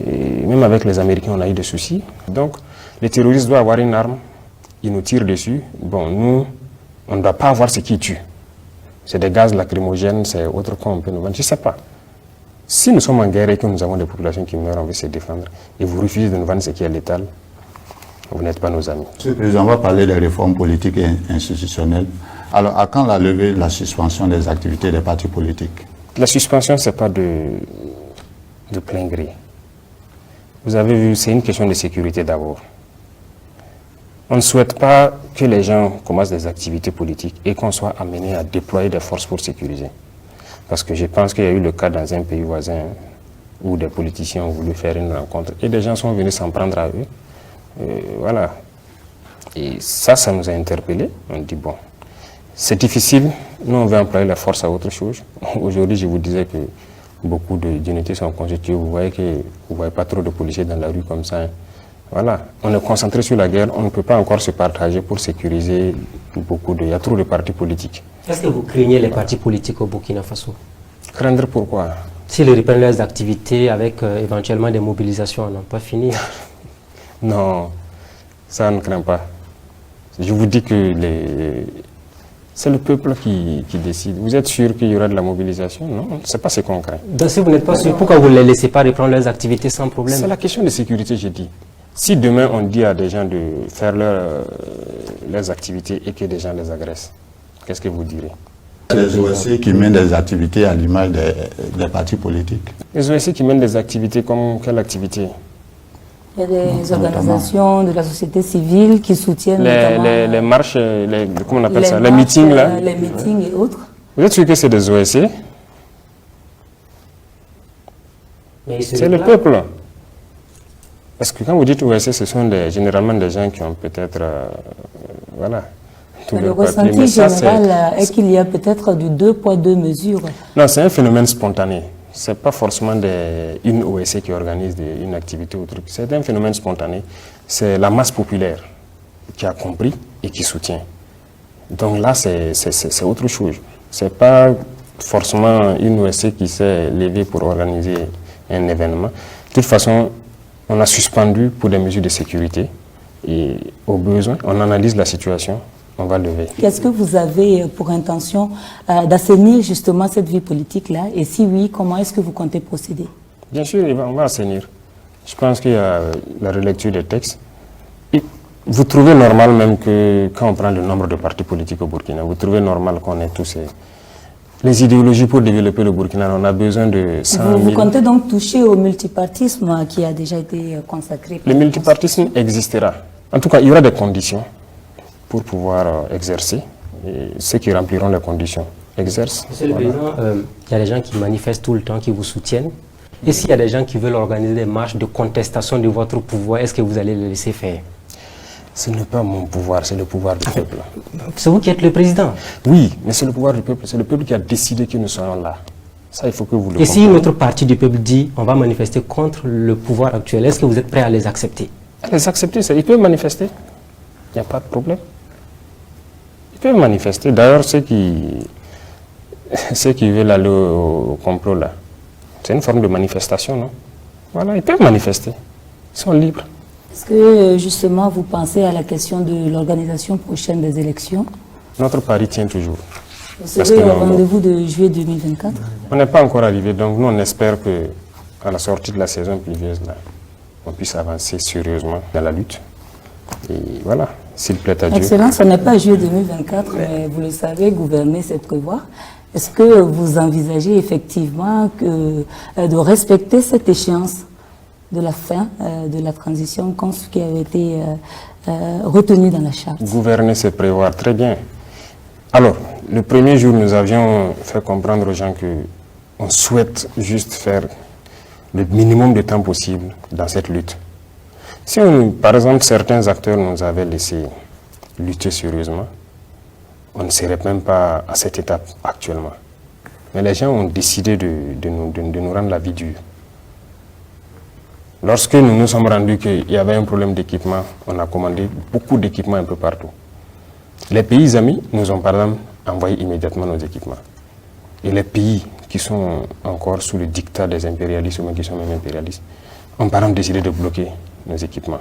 Et même avec les Américains, on a eu des soucis. Donc, les terroristes doivent avoir une arme, ils nous tirent dessus. Bon, nous, on ne doit pas avoir ce qui tue. C'est des gaz lacrymogènes, c'est autre qu'on peut nous vendre. Je ne sais pas. Si nous sommes en guerre et que nous avons des populations qui meurent, on veut se défendre, et vous refusez de nous vendre ce qui est létal, vous n'êtes pas nos amis. Monsieur le Président, on va parler des réformes politiques et institutionnelles. Alors, à quand la levée de la suspension des activités des partis politiques? La suspension, ce n'est pas de plein gré. Vous avez vu, c'est une question de sécurité d'abord. On ne souhaite pas que les gens commencent des activités politiques et qu'on soit amené à déployer des forces pour sécuriser. Parce que je pense qu'il y a eu le cas dans un pays voisin où des politiciens ont voulu faire une rencontre et des gens sont venus s'en prendre à eux. Voilà. Et ça nous a interpellés. On dit, bon, c'est difficile, nous on veut employer la force à autre chose. Aujourd'hui, je vous disais que beaucoup d'unités sont constituées. Vous voyez que vous ne voyez pas trop de policiers dans la rue comme ça. Voilà, on est concentré sur la guerre, on ne peut pas encore se partager pour sécuriser beaucoup il y a trop de partis politiques. Est-ce que vous craignez les partis politiques au Burkina Faso? Craindre pourquoi? S'ils reprennent leurs activités avec éventuellement des mobilisations, on n'a pas fini. Non, ça ne craint pas. Je vous dis que c'est le peuple qui décide. Vous êtes sûr qu'il y aura de la mobilisation? Non, ce n'est pas ce qu'on craint. Donc si vous n'êtes pas sûr, pourquoi vous ne les laissez pas reprendre leurs activités sans problème? C'est la question de sécurité, j'ai dit. Si demain on dit à des gens de faire leurs activités et que des gens les agressent, qu'est-ce que vous direz? Les OSC qui mènent des activités à l'image des partis politiques. Les OSC qui mènent des activités comme quelle activité? Il y a des organisations de la société civile qui soutiennent les marches, comment on appelle ça? Les meetings là? Les meetings et autres. Vous êtes sûr que c'est des OSC? C'est le peuple. Parce que quand vous dites OSC, ce sont généralement des gens qui ont peut-être, voilà, tout le papier. ressenti général est qu'il y a peut-être du 2 poids 2 mesures. Non, c'est un phénomène spontané. Ce n'est pas forcément une OSC qui organise une activité ou truc. C'est un phénomène spontané. C'est la masse populaire qui a compris et qui soutient. Donc là, c'est autre chose. Ce n'est pas forcément une OSC qui s'est levée pour organiser un événement. De toute façon, on a suspendu pour des mesures de sécurité et au besoin, on analyse la situation, on va lever. Qu'est-ce que vous avez pour intention d'assainir justement cette vie politique-là? Et si oui, comment est-ce que vous comptez procéder? Bien sûr, on va assainir. Je pense qu'il y a la relecture des textes. Et vous trouvez normal même que quand on prend le nombre de partis politiques au Burkina, vous trouvez normal qu'on ait tous les idéologies pour développer le Burkina. On a besoin de 100 000... Vous comptez donc toucher au multipartisme qui a déjà été consacré? Le multipartisme existera. En tout cas, il y aura des conditions pour pouvoir exercer. Et ceux qui rempliront les conditions exercent. Monsieur le Président, il y a des gens qui manifestent tout le temps, qui vous soutiennent. Et s'il y a des gens qui veulent organiser des marches de contestation de votre pouvoir, est-ce que vous allez les laisser faire? Ce n'est pas mon pouvoir, c'est le pouvoir du peuple. C'est vous qui êtes le président? Oui, mais c'est le pouvoir du peuple. C'est le peuple qui a décidé que nous soyons là. Ça, il faut que vous le compreniez. Et si une autre partie du peuple dit on va manifester contre le pouvoir actuel, est-ce que vous êtes prêt à les accepter? à les accepter. Ils peuvent manifester. Il n'y a pas de problème. Ils peuvent manifester. D'ailleurs, ceux qui veulent aller au complot, là, c'est une forme de manifestation, non? Voilà, ils peuvent manifester. Ils sont libres. Est-ce que, justement, vous pensez à la question de l'organisation prochaine des élections? Notre pari tient toujours. Vous serez au rendez-vous de juillet 2024? On n'est pas encore arrivé, donc nous, on espère qu'à la sortie de la saison pluvieuse, là, on puisse avancer sérieusement dans la lutte. Et voilà, s'il plaît à Dieu. Excellence, ce n'est pas juillet 2024, mais vous le savez, gouverner, c'est prévoir. Est-ce que vous envisagez effectivement de respecter cette échéance de la fin de la transition comme ce qui avait été retenu dans la charte? Gouverner, c'est prévoir, très bien. Alors, le premier jour, nous avions fait comprendre aux gens qu'on souhaite juste faire le minimum de temps possible dans cette lutte. Si, par exemple, certains acteurs nous avaient laissé lutter sérieusement, on ne serait même pas à cette étape actuellement. Mais les gens ont décidé de nous rendre la vie dure. Lorsque nous nous sommes rendus qu'il y avait un problème d'équipement, on a commandé beaucoup d'équipements un peu partout. Les pays amis nous ont par exemple envoyé immédiatement nos équipements. Et les pays qui sont encore sous le dictat des impérialistes, ou même qui sont même impérialistes, ont par exemple décidé de bloquer nos équipements.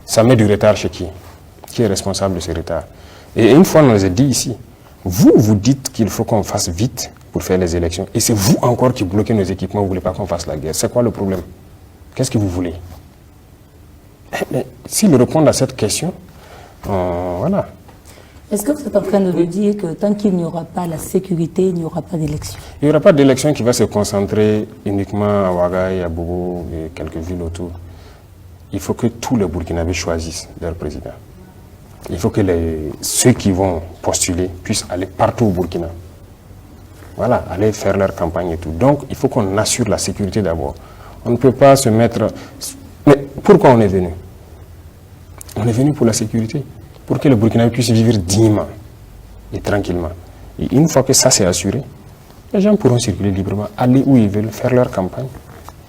Ça met du retard chez qui? Qui est responsable de ce retard? Et une fois, on nous a dit ici, vous dites qu'il faut qu'on fasse vite pour faire les élections, et c'est vous encore qui bloquez nos équipements, vous ne voulez pas qu'on fasse la guerre. C'est quoi le problème? Qu'est-ce que vous voulez? Mais s'ils répondent à cette question, voilà. Est-ce que vous êtes en train de nous dire que tant qu'il n'y aura pas la sécurité, il n'y aura pas d'élection? Il n'y aura pas d'élection qui va se concentrer uniquement à Ouagaï, à Bobo et quelques villes autour. Il faut que tous les Burkinabés choisissent leur président. Il faut que ceux qui vont postuler puissent aller partout au Burkina. Voilà, aller faire leur campagne et tout. Donc, il faut qu'on assure la sécurité d'abord. On ne peut pas se mettre... Mais pourquoi on est venu? On est venu pour la sécurité, pour que le Burkinabé puisse vivre dignement et tranquillement. Et une fois que ça c'est assuré, les gens pourront circuler librement, aller où ils veulent, faire leur campagne.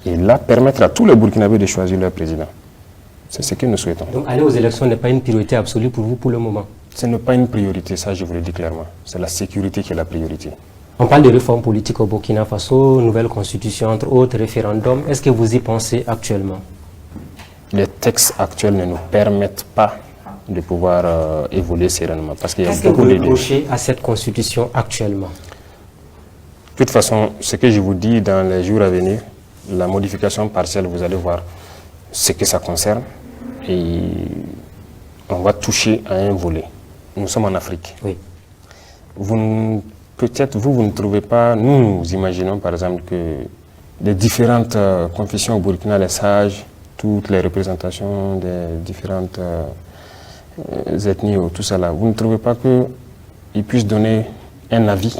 Et là, permettre à tous les Burkinabés de choisir leur président. C'est ce que nous souhaitons. Donc aller aux élections n'est pas une priorité absolue pour vous pour le moment? Ce n'est pas une priorité, ça je vous le dis clairement. C'est la sécurité qui est la priorité. On parle de réforme politique au Burkina Faso, nouvelle constitution, entre autres, référendum. Est-ce que vous y pensez actuellement? Les textes actuels ne nous permettent pas de pouvoir évoluer sereinement. Parce qu'il y a Qu'est-ce que vous reprochez à cette constitution actuellement? De toute façon, ce que je vous dis dans les jours à venir, la modification partielle, vous allez voir ce que ça concerne. Et on va toucher à un volet. Nous sommes en Afrique. Oui. Peut-être vous ne trouvez pas, nous imaginons par exemple que les différentes confessions au Burkina, les sages, toutes les représentations des différentes ethnies ou tout ça là, vous ne trouvez pas qu'ils puissent donner un avis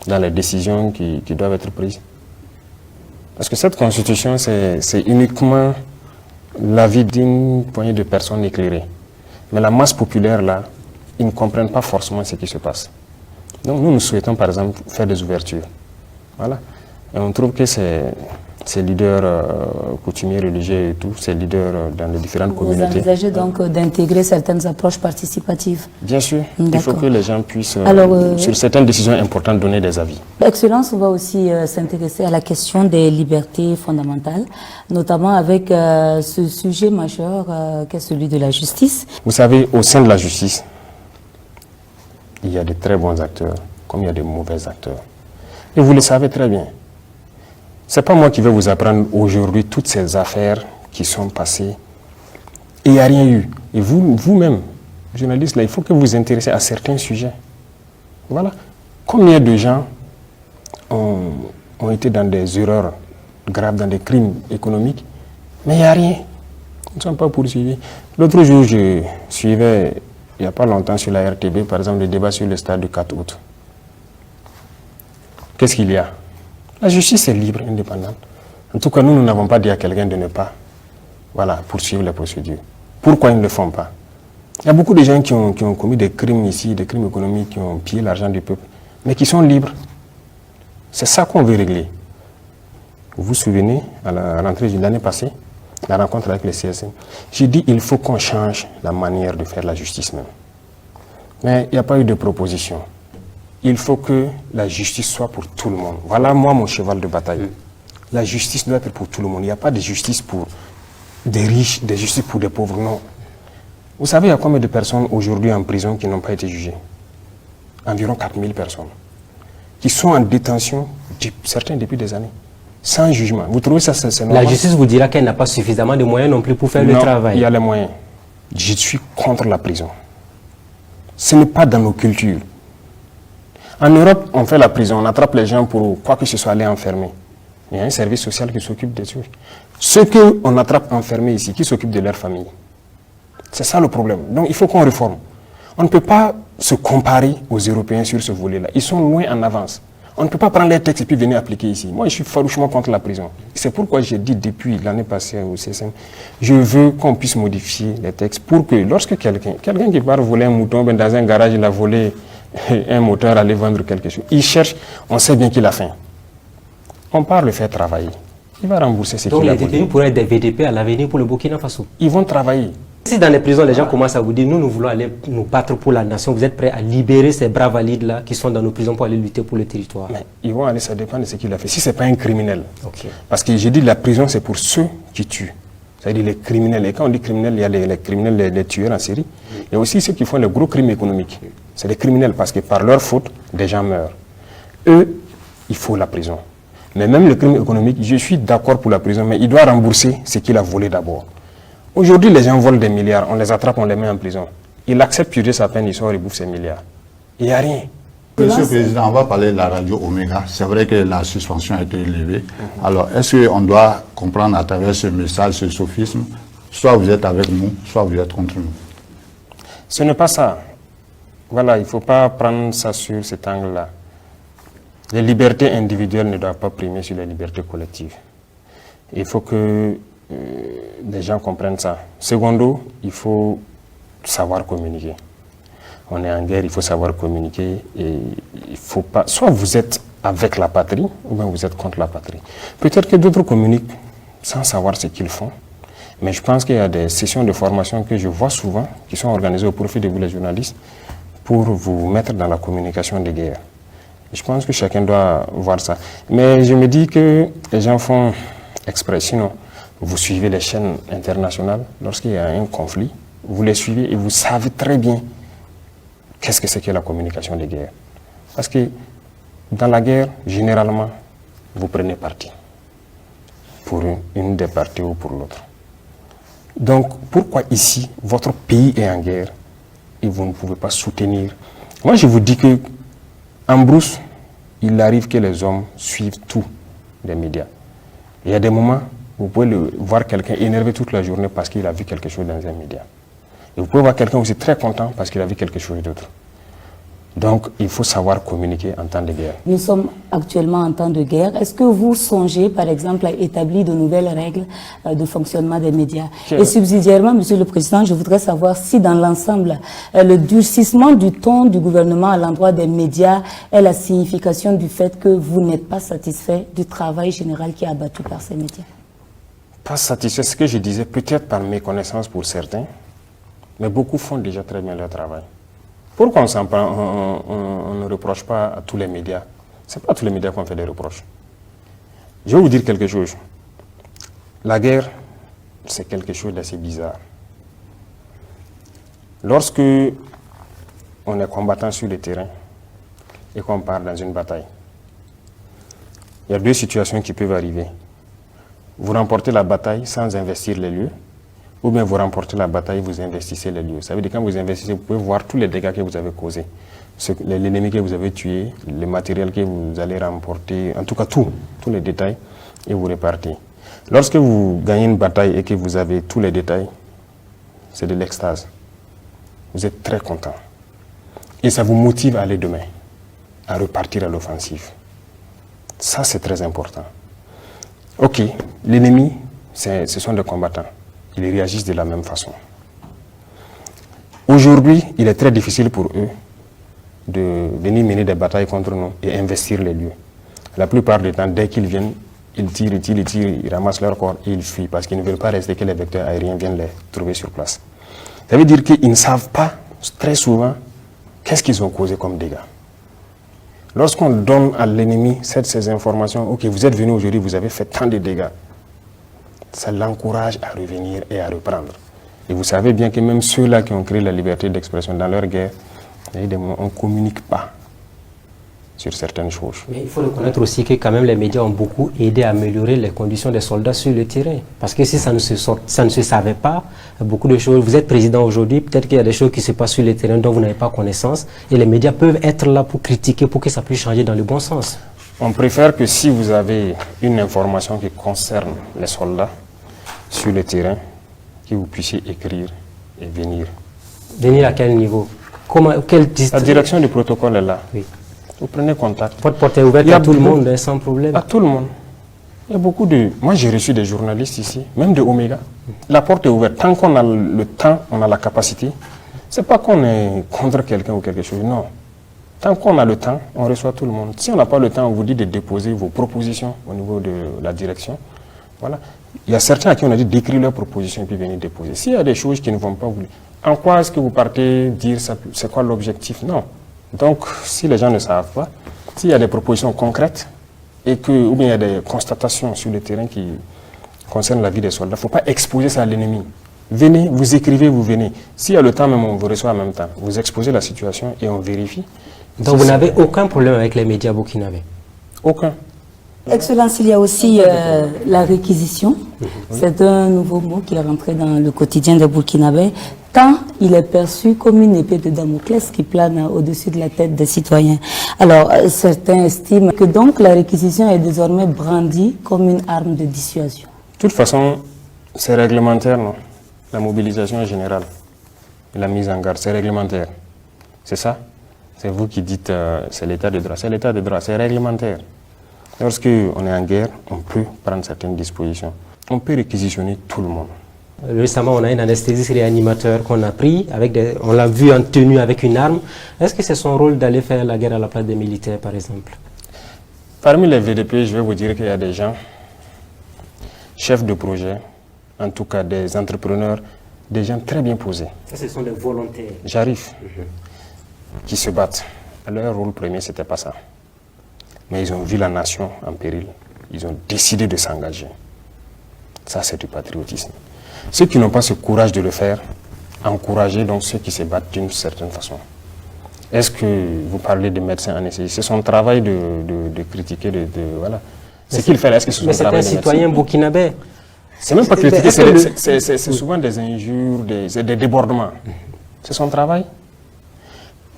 dans les décisions qui doivent être prises? Parce que cette constitution, c'est uniquement l'avis d'une poignée de personnes éclairées. Mais la masse populaire là, ils ne comprennent pas forcément ce qui se passe. Donc nous souhaitons par exemple faire des ouvertures. Voilà. Et on trouve que ces leaders coutumiers, religieux et tout, ces leaders dans les différentes communautés. Vous envisagez donc d'intégrer certaines approches participatives? Bien sûr. Il faut que les gens puissent, sur certaines décisions importantes, donner des avis. Excellence, on va aussi s'intéresser à la question des libertés fondamentales, notamment avec ce sujet majeur qu'est celui de la justice. Vous savez, au sein de la justice, il y a de très bons acteurs, comme il y a de mauvais acteurs. Et vous le savez très bien. Ce n'est pas moi qui vais vous apprendre aujourd'hui toutes ces affaires qui sont passées. Et il n'y a rien eu. Et vous-même, journalistes, là, il faut que vous vous intéressez à certains sujets. Voilà. Combien de gens ont été dans des erreurs graves, dans des crimes économiques, mais il n'y a rien. Ils ne sont pas poursuivis. L'autre jour, je suivais, il n'y a pas longtemps, sur la RTB, par exemple, le débat sur le stade du 4 août. Qu'est-ce qu'il y a? La justice est libre, indépendante. En tout cas, nous n'avons pas dit à quelqu'un de ne pas poursuivre les procédures. Pourquoi ils ne le font pas? Il y a beaucoup de gens qui ont commis des crimes ici, des crimes économiques, qui ont pillé l'argent du peuple, mais qui sont libres. C'est ça qu'on veut régler. Vous vous souvenez, à la rentrée de l'année passée, la rencontre avec le CSM, j'ai dit il faut qu'on change la manière de faire la justice même. Mais il n'y a pas eu de proposition. Il faut que la justice soit pour tout le monde. Voilà moi mon cheval de bataille. La justice doit être pour tout le monde. Il n'y a pas de justice pour des riches, de justice pour des pauvres, non. Vous savez, il y a combien de personnes aujourd'hui en prison qui n'ont pas été jugées? Environ 4000 personnes. Qui sont en détention, certains depuis des années, sans jugement. Vous trouvez ça, c'est normal? La justice vous dira qu'elle n'a pas suffisamment de moyens non plus pour faire le travail. Il y a les moyens. Je suis contre la prison. Ce n'est pas dans nos cultures. En Europe, on fait la prison, on attrape les gens pour quoi que ce soit aller enfermer. Il y a un service social qui s'occupe des trucs. Ceux qu'on attrape enfermés ici, qui s'occupent de leur famille. C'est ça le problème. Donc il faut qu'on réforme. On ne peut pas se comparer aux Européens sur ce volet-là. Ils sont loin en avance. On ne peut pas prendre les textes et puis venir appliquer ici. Moi, je suis farouchement contre la prison. C'est pourquoi j'ai dit depuis l'année passée au CSM, je veux qu'on puisse modifier les textes pour que lorsque quelqu'un qui part voler un mouton, ben dans un garage, il a volé un moteur, aller vendre quelque chose, il cherche, on sait bien qu'il a faim. On part le faire travailler. Il va rembourser ce qu'il a volé. Donc les détenus pourraient être des VDP à l'avenir pour le Burkina Faso. Ils vont travailler. Si dans les prisons, les gens commencent à vous dire, nous voulons aller nous battre pour la nation, vous êtes prêts à libérer ces bras valides-là qui sont dans nos prisons pour aller lutter pour le territoire? Mais ils vont aller, ça dépend de ce qu'il a fait. Si ce n'est pas un criminel. Okay. Parce que j'ai dit la prison, c'est pour ceux qui tuent. C'est-à-dire les criminels. Et quand on dit criminels, il y a les criminels, les tueurs en série. Il y a aussi ceux qui font les gros crimes économiques. C'est les criminels parce que par leur faute, des gens meurent. Eux, il faut la prison. Mais même le crime économique, je suis d'accord pour la prison, mais il doit rembourser ce qu'il a volé d'abord. Aujourd'hui, les gens volent des milliards, on les attrape, on les met en prison. Il accepte purger sa peine, il sort et bouffe ses milliards. Il n'y a rien. Monsieur le Président, on va parler de la radio Omega. C'est vrai que la suspension a été élevée. Alors, est-ce qu'on doit comprendre à travers ce message, ce sophisme, soit vous êtes avec nous, soit vous êtes contre nous? Ce n'est pas ça. Voilà, il ne faut pas prendre ça sur cet angle-là. Les libertés individuelles ne doivent pas primer sur les libertés collectives. Il faut que les gens comprennent ça. Secondo, il faut savoir communiquer. On est en guerre, il faut savoir communiquer. Et il faut pas, soit vous êtes avec la patrie, ou bien vous êtes contre la patrie. Peut-être que d'autres communiquent sans savoir ce qu'ils font. Mais je pense qu'il y a des sessions de formation que je vois souvent, qui sont organisées au profit de vous les journalistes, pour vous mettre dans la communication de guerre. Je pense que chacun doit voir ça. Mais je me dis que les gens font exprès. Sinon, vous suivez les chaînes internationales, lorsqu'il y a un conflit, vous les suivez et vous savez très bien qu'est-ce que c'est que la communication de guerre. Parce que dans la guerre, généralement, vous prenez parti pour une des parties ou pour l'autre. Donc, pourquoi ici, votre pays est en guerre et vous ne pouvez pas soutenir? Moi, je vous dis que en brousse, il arrive que les hommes suivent tout des médias. Il y a des moments où vous pouvez voir quelqu'un énervé toute la journée parce qu'il a vu quelque chose dans un média. Et vous pouvez voir quelqu'un aussi très content parce qu'il a vu quelque chose d'autre. Donc, il faut savoir communiquer en temps de guerre. Nous sommes actuellement en temps de guerre. Est-ce que vous songez, par exemple, à établir de nouvelles règles de fonctionnement des médias? Et subsidiairement, Monsieur le Président, je voudrais savoir si dans l'ensemble, le durcissement du ton du gouvernement à l'endroit des médias est la signification du fait que vous n'êtes pas satisfait du travail général qui est abattu par ces médias. Pas satisfait, ce que je disais, peut-être par méconnaissance pour certains, mais beaucoup font déjà très bien leur travail. Pourquoi on ne reproche pas à tous les médias? Ce n'est pas à tous les médias qu'on fait des reproches. Je vais vous dire quelque chose. La guerre, c'est quelque chose d'assez bizarre. Lorsque on est combattant sur le terrain et qu'on part dans une bataille, il y a deux situations qui peuvent arriver. Vous remportez la bataille sans investir les lieux, ou bien vous remportez la bataille, vous investissez les lieux. Ça veut dire que quand vous investissez, vous pouvez voir tous les dégâts que vous avez causés. L'ennemi que vous avez tué, le matériel que vous allez remporter, en tout cas tous les détails, et vous repartez. Lorsque vous gagnez une bataille et que vous avez tous les détails, c'est de l'extase. Vous êtes très content. Et ça vous motive à aller demain, à repartir à l'offensive. Ça, c'est très important. Ok, l'ennemi, ce sont des combattants. Ils réagissent de la même façon. Aujourd'hui, il est très difficile pour eux de venir mener des batailles contre nous et investir les lieux. La plupart du temps, dès qu'ils viennent, ils tirent, ils ramassent leur corps et ils fuient parce qu'ils ne veulent pas rester que les vecteurs aériens viennent les trouver sur place. Ça veut dire qu'ils ne savent pas très souvent qu'est-ce qu'ils ont causé comme dégâts. Lorsqu'on donne à l'ennemi ces informations, ok, vous êtes venu aujourd'hui, vous avez fait tant de dégâts, ça l'encourage à revenir et à reprendre. Et vous savez bien que même ceux-là qui ont créé la liberté d'expression dans leur guerre, on ne communique pas sur certaines choses. Mais il faut reconnaître aussi que quand même les médias ont beaucoup aidé à améliorer les conditions des soldats sur le terrain. Parce que si ça ne se savait pas, beaucoup de choses, vous êtes président aujourd'hui, peut-être qu'il y a des choses qui se passent sur le terrain dont vous n'avez pas connaissance, et les médias peuvent être là pour critiquer, pour que ça puisse changer dans le bon sens. On préfère que si vous avez une information qui concerne les soldats sur le terrain, que vous puissiez écrire et venir. Venir à quel niveau? La direction du protocole est là. Oui. Vous prenez contact. Votre porte est ouverte à tout le monde, sans problème. À tout le monde. Il y a beaucoup de... Moi, j'ai reçu des journalistes ici, même de Omega. La porte est ouverte. Tant qu'on a le temps, on a la capacité. Ce n'est pas qu'on est contre quelqu'un ou quelque chose, non. Tant qu'on a le temps, on reçoit tout le monde. Si on n'a pas le temps, on vous dit de déposer vos propositions au niveau de la direction. Voilà. Il y a certains à qui on a dit d'écrire leurs propositions et puis venir déposer. S'il y a des choses qui ne vont pas vous... En quoi est-ce que vous partez dire c'est quoi l'objectif? Non. Donc, si les gens ne savent pas, s'il y a des propositions concrètes et ou bien il y a des constatations sur le terrain qui concernent la vie des soldats, il ne faut pas exposer ça à l'ennemi. Venez, vous écrivez, vous venez. S'il y a le temps, même on vous reçoit en même temps. Vous exposez la situation et on vérifie. Donc, vous n'avez aucun problème avec les médias burkinabés? Aucun. Excellence, il y a aussi la réquisition. C'est un nouveau mot qui est rentré dans le quotidien des Burkinabés, tant il est perçu comme une épée de Damoclès qui plane au-dessus de la tête des citoyens. Alors, certains estiment que donc la réquisition est désormais brandie comme une arme de dissuasion. De toute façon, c'est réglementaire, non? La mobilisation générale, la mise en garde, c'est réglementaire. C'est ça? C'est vous qui dites c'est l'état de droit. C'est l'état de droit, c'est réglementaire. Lorsqu'on est en guerre, on peut prendre certaines dispositions. On peut réquisitionner tout le monde. Récemment, on a un anesthésiste réanimateur qu'on a pris, on l'a vu en tenue avec une arme. Est-ce que c'est son rôle d'aller faire la guerre à la place des militaires, par exemple? Parmi les VDP, je vais vous dire qu'il y a des gens, chefs de projet, en tout cas des entrepreneurs, des gens très bien posés. Ça, ce sont des volontaires. J'arrive, qui se battent. Leur rôle premier, c'était pas ça. Mais ils ont vu la nation en péril. Ils ont décidé de s'engager. Ça, c'est du patriotisme. Ceux qui n'ont pas ce courage de le faire, encouragez donc ceux qui se battent d'une certaine façon. Est-ce que vous parlez de médecins anesthésistes? C'est son travail de critiquer, voilà. Ce qu'il fait, est-ce que c'est son travail de médecin? Mais c'est un citoyen burkinabé. C'est même pas critiquer, c'est souvent des injures, des débordements. C'est son travail.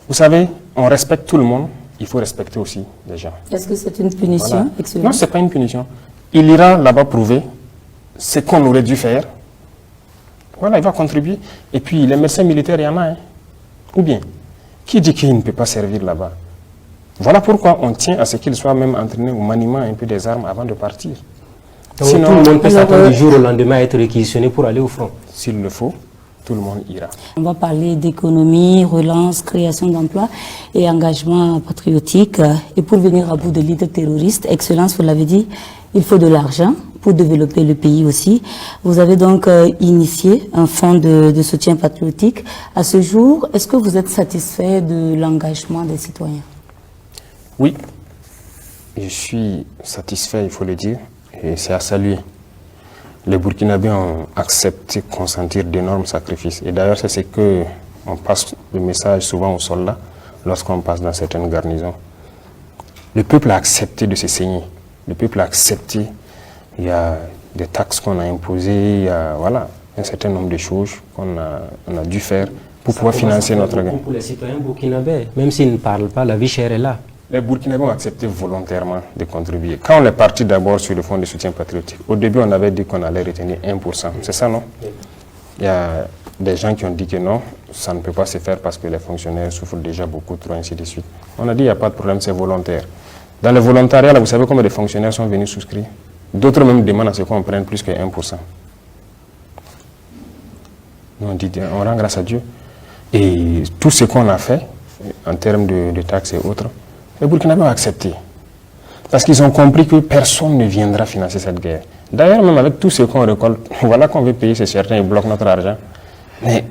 Vous savez, on respecte tout le monde. Il faut respecter aussi les gens. Est-ce que c'est une punition? Voilà. Non, ce n'est pas une punition. Il ira là-bas prouver ce qu'on aurait dû faire. Voilà, il va contribuer. Et puis, les médecins militaires, il y en a. Hein. Ou bien, qui dit qu'il ne peut pas servir là-bas? Voilà pourquoi on tient à ce qu'il soit même entraîné au maniement un peu des armes avant de partir. Donc, sinon, tout le monde peut s'attendre du jour au lendemain à être réquisitionné pour aller au front. S'il le faut, tout le monde ira. On va parler d'économie, relance, création d'emplois et engagement patriotique. Et pour venir à bout de l'idée terroriste, Excellence, vous l'avez dit, il faut de l'argent pour développer le pays aussi. Vous avez donc initié un fonds de soutien patriotique. À ce jour, est-ce que vous êtes satisfait de l'engagement des citoyens? Oui, je suis satisfait, il faut le dire, et c'est à saluer. Les Burkinabés ont accepté de consentir d'énormes sacrifices. Et d'ailleurs, c'est ce que on passe le message souvent aux soldats lorsqu'on passe dans certaines garnisons. Le peuple a accepté de se saigner. Le peuple a accepté. Il y a des taxes qu'on a imposées, il y a voilà, un certain nombre de choses qu'on a dû faire pour pouvoir financer notre guerre. Pour les citoyens burkinabés, même s'ils ne parlent pas, la vie chère est là. Les Burkinabés ont accepté volontairement de contribuer. Quand on est parti d'abord sur le fonds de soutien patriotique, au début on avait dit qu'on allait retenir 1%. C'est ça, non? Il y a des gens qui ont dit que non, ça ne peut pas se faire parce que les fonctionnaires souffrent déjà beaucoup trop, ainsi de suite. On a dit il n'y a pas de problème, c'est volontaire. Dans le volontariat, là, vous savez combien de fonctionnaires sont venus souscrire? D'autres même demandent à ce qu'on prenne plus que 1%. Nous on dit, on rend grâce à Dieu. Et tout ce qu'on a fait, en termes de taxes et autres, les Burkinabés ont accepté. Parce qu'ils ont compris que personne ne viendra financer cette guerre. D'ailleurs, même avec tout ce qu'on récolte, voilà qu'on veut payer, c'est certain, ils bloquent notre argent. Mais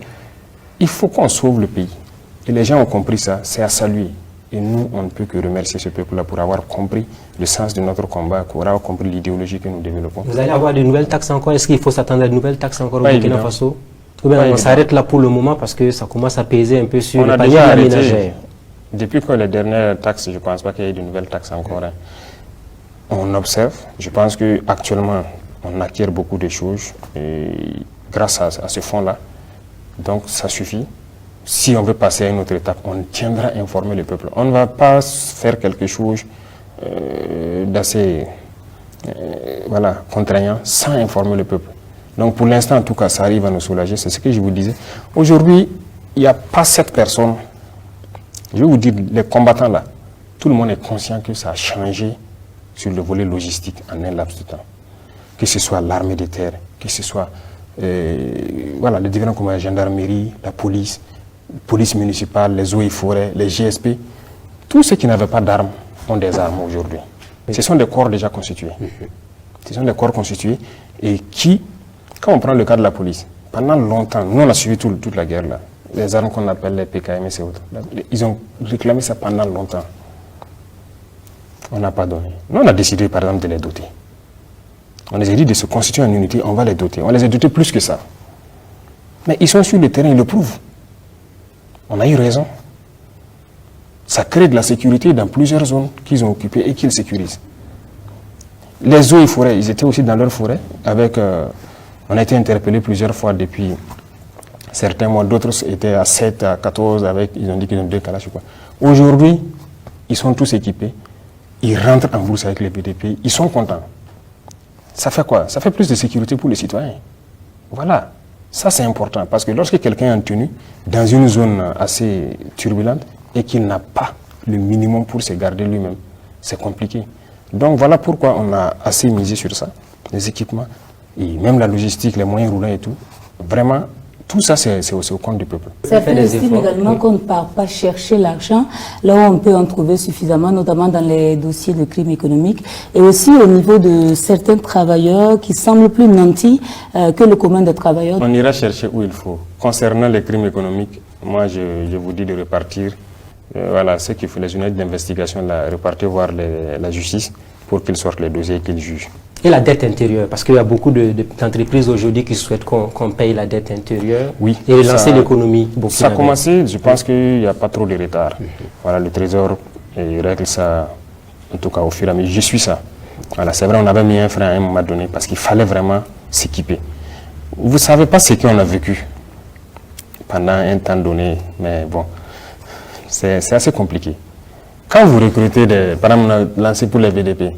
il faut qu'on sauve le pays. Et les gens ont compris ça, c'est à saluer. Et nous, on ne peut que remercier ce peuple-là pour avoir compris le sens de notre combat, pour avoir compris l'idéologie que nous développons. Vous allez avoir de nouvelles taxes encore? Est-ce qu'il faut s'attendre à de nouvelles taxes encore au Pas Burkina évident. Faso? Ou bien on s'arrête là pour le moment parce que ça commence à peser un peu sur On le a panier déjà de la arrêté. ménagère. Depuis que les dernières taxes, je ne pense pas qu'il y ait de nouvelles taxes encore. Hein. On observe. Je pense qu'actuellement, on acquiert beaucoup de choses et grâce à ce fonds-là. Donc, ça suffit. Si on veut passer à une autre étape, on tiendra à informer le peuple. On ne va pas faire quelque chose d'assez contraignant sans informer le peuple. Donc, pour l'instant, en tout cas, ça arrive à nous soulager. C'est ce que je vous disais. Aujourd'hui, il n'y a pas cette personne. Je vais vous dire, les combattants là, tout le monde est conscient que ça a changé sur le volet logistique en un laps de temps. Que ce soit l'armée de terre, que ce soit les différents commandants, la gendarmerie, la police municipale, les eaux et forêts, les GSP. Tous ceux qui n'avaient pas d'armes ont des armes aujourd'hui. Ce sont des corps déjà constitués. Ce sont des corps constitués et qui, quand on prend le cas de la police, pendant longtemps, nous on a suivi toute la guerre là, les armes qu'on appelle les PKMS et autres, ils ont réclamé ça pendant longtemps. On n'a pas donné. Nous on a décidé par exemple de les doter. On les a dit de se constituer en unité, on va les doter. On les a dotés plus que ça. Mais ils sont sur le terrain, ils le prouvent. On a eu raison. Ça crée de la sécurité dans plusieurs zones qu'ils ont occupées et qu'ils sécurisent. Les eaux et forêts, ils étaient aussi dans leur forêt. On a été interpellés plusieurs fois depuis certains mois. D'autres étaient à 7, à 14, ils ont dit qu'ils ont 2 Kalachnikovs. Aujourd'hui, ils sont tous équipés. Ils rentrent en bourse avec les BDP. Ils sont contents. Ça fait quoi? Ça fait plus de sécurité pour les citoyens. Voilà. Ça, c'est important parce que lorsque quelqu'un est en tenue dans une zone assez turbulente et qu'il n'a pas le minimum pour se garder lui-même, c'est compliqué. Donc, voilà pourquoi on a assez misé sur ça, les équipements et même la logistique, les moyens roulants et tout. Vraiment, tout ça, c'est au compte du peuple. Ça fait estime également qu'on ne part pas chercher l'argent là où on peut en trouver suffisamment, notamment dans les dossiers de crimes économiques et aussi au niveau de certains travailleurs qui semblent plus nantis que le commun des travailleurs. On ira chercher où il faut. Concernant les crimes économiques, moi je vous dis de repartir, ceux qui font les unités d'investigation, repartir voir la justice pour qu'ils sortent les dossiers et qu'ils jugent. Et la dette intérieure, parce qu'il y a beaucoup d'entreprises aujourd'hui qui souhaitent qu'on paye la dette intérieure et relancer l'économie. Ça a commencé, je pense qu'il n'y a pas trop de retard. Voilà, le Trésor règle ça, en tout cas au fur et à mesure. Je suis ça. Voilà, c'est vrai, on avait mis un frein à un moment donné parce qu'il fallait vraiment s'équiper. Vous ne savez pas ce qu'on a vécu pendant un temps donné, mais bon, c'est assez compliqué. Quand vous recrutez, par exemple, on a lancé pour les VDP,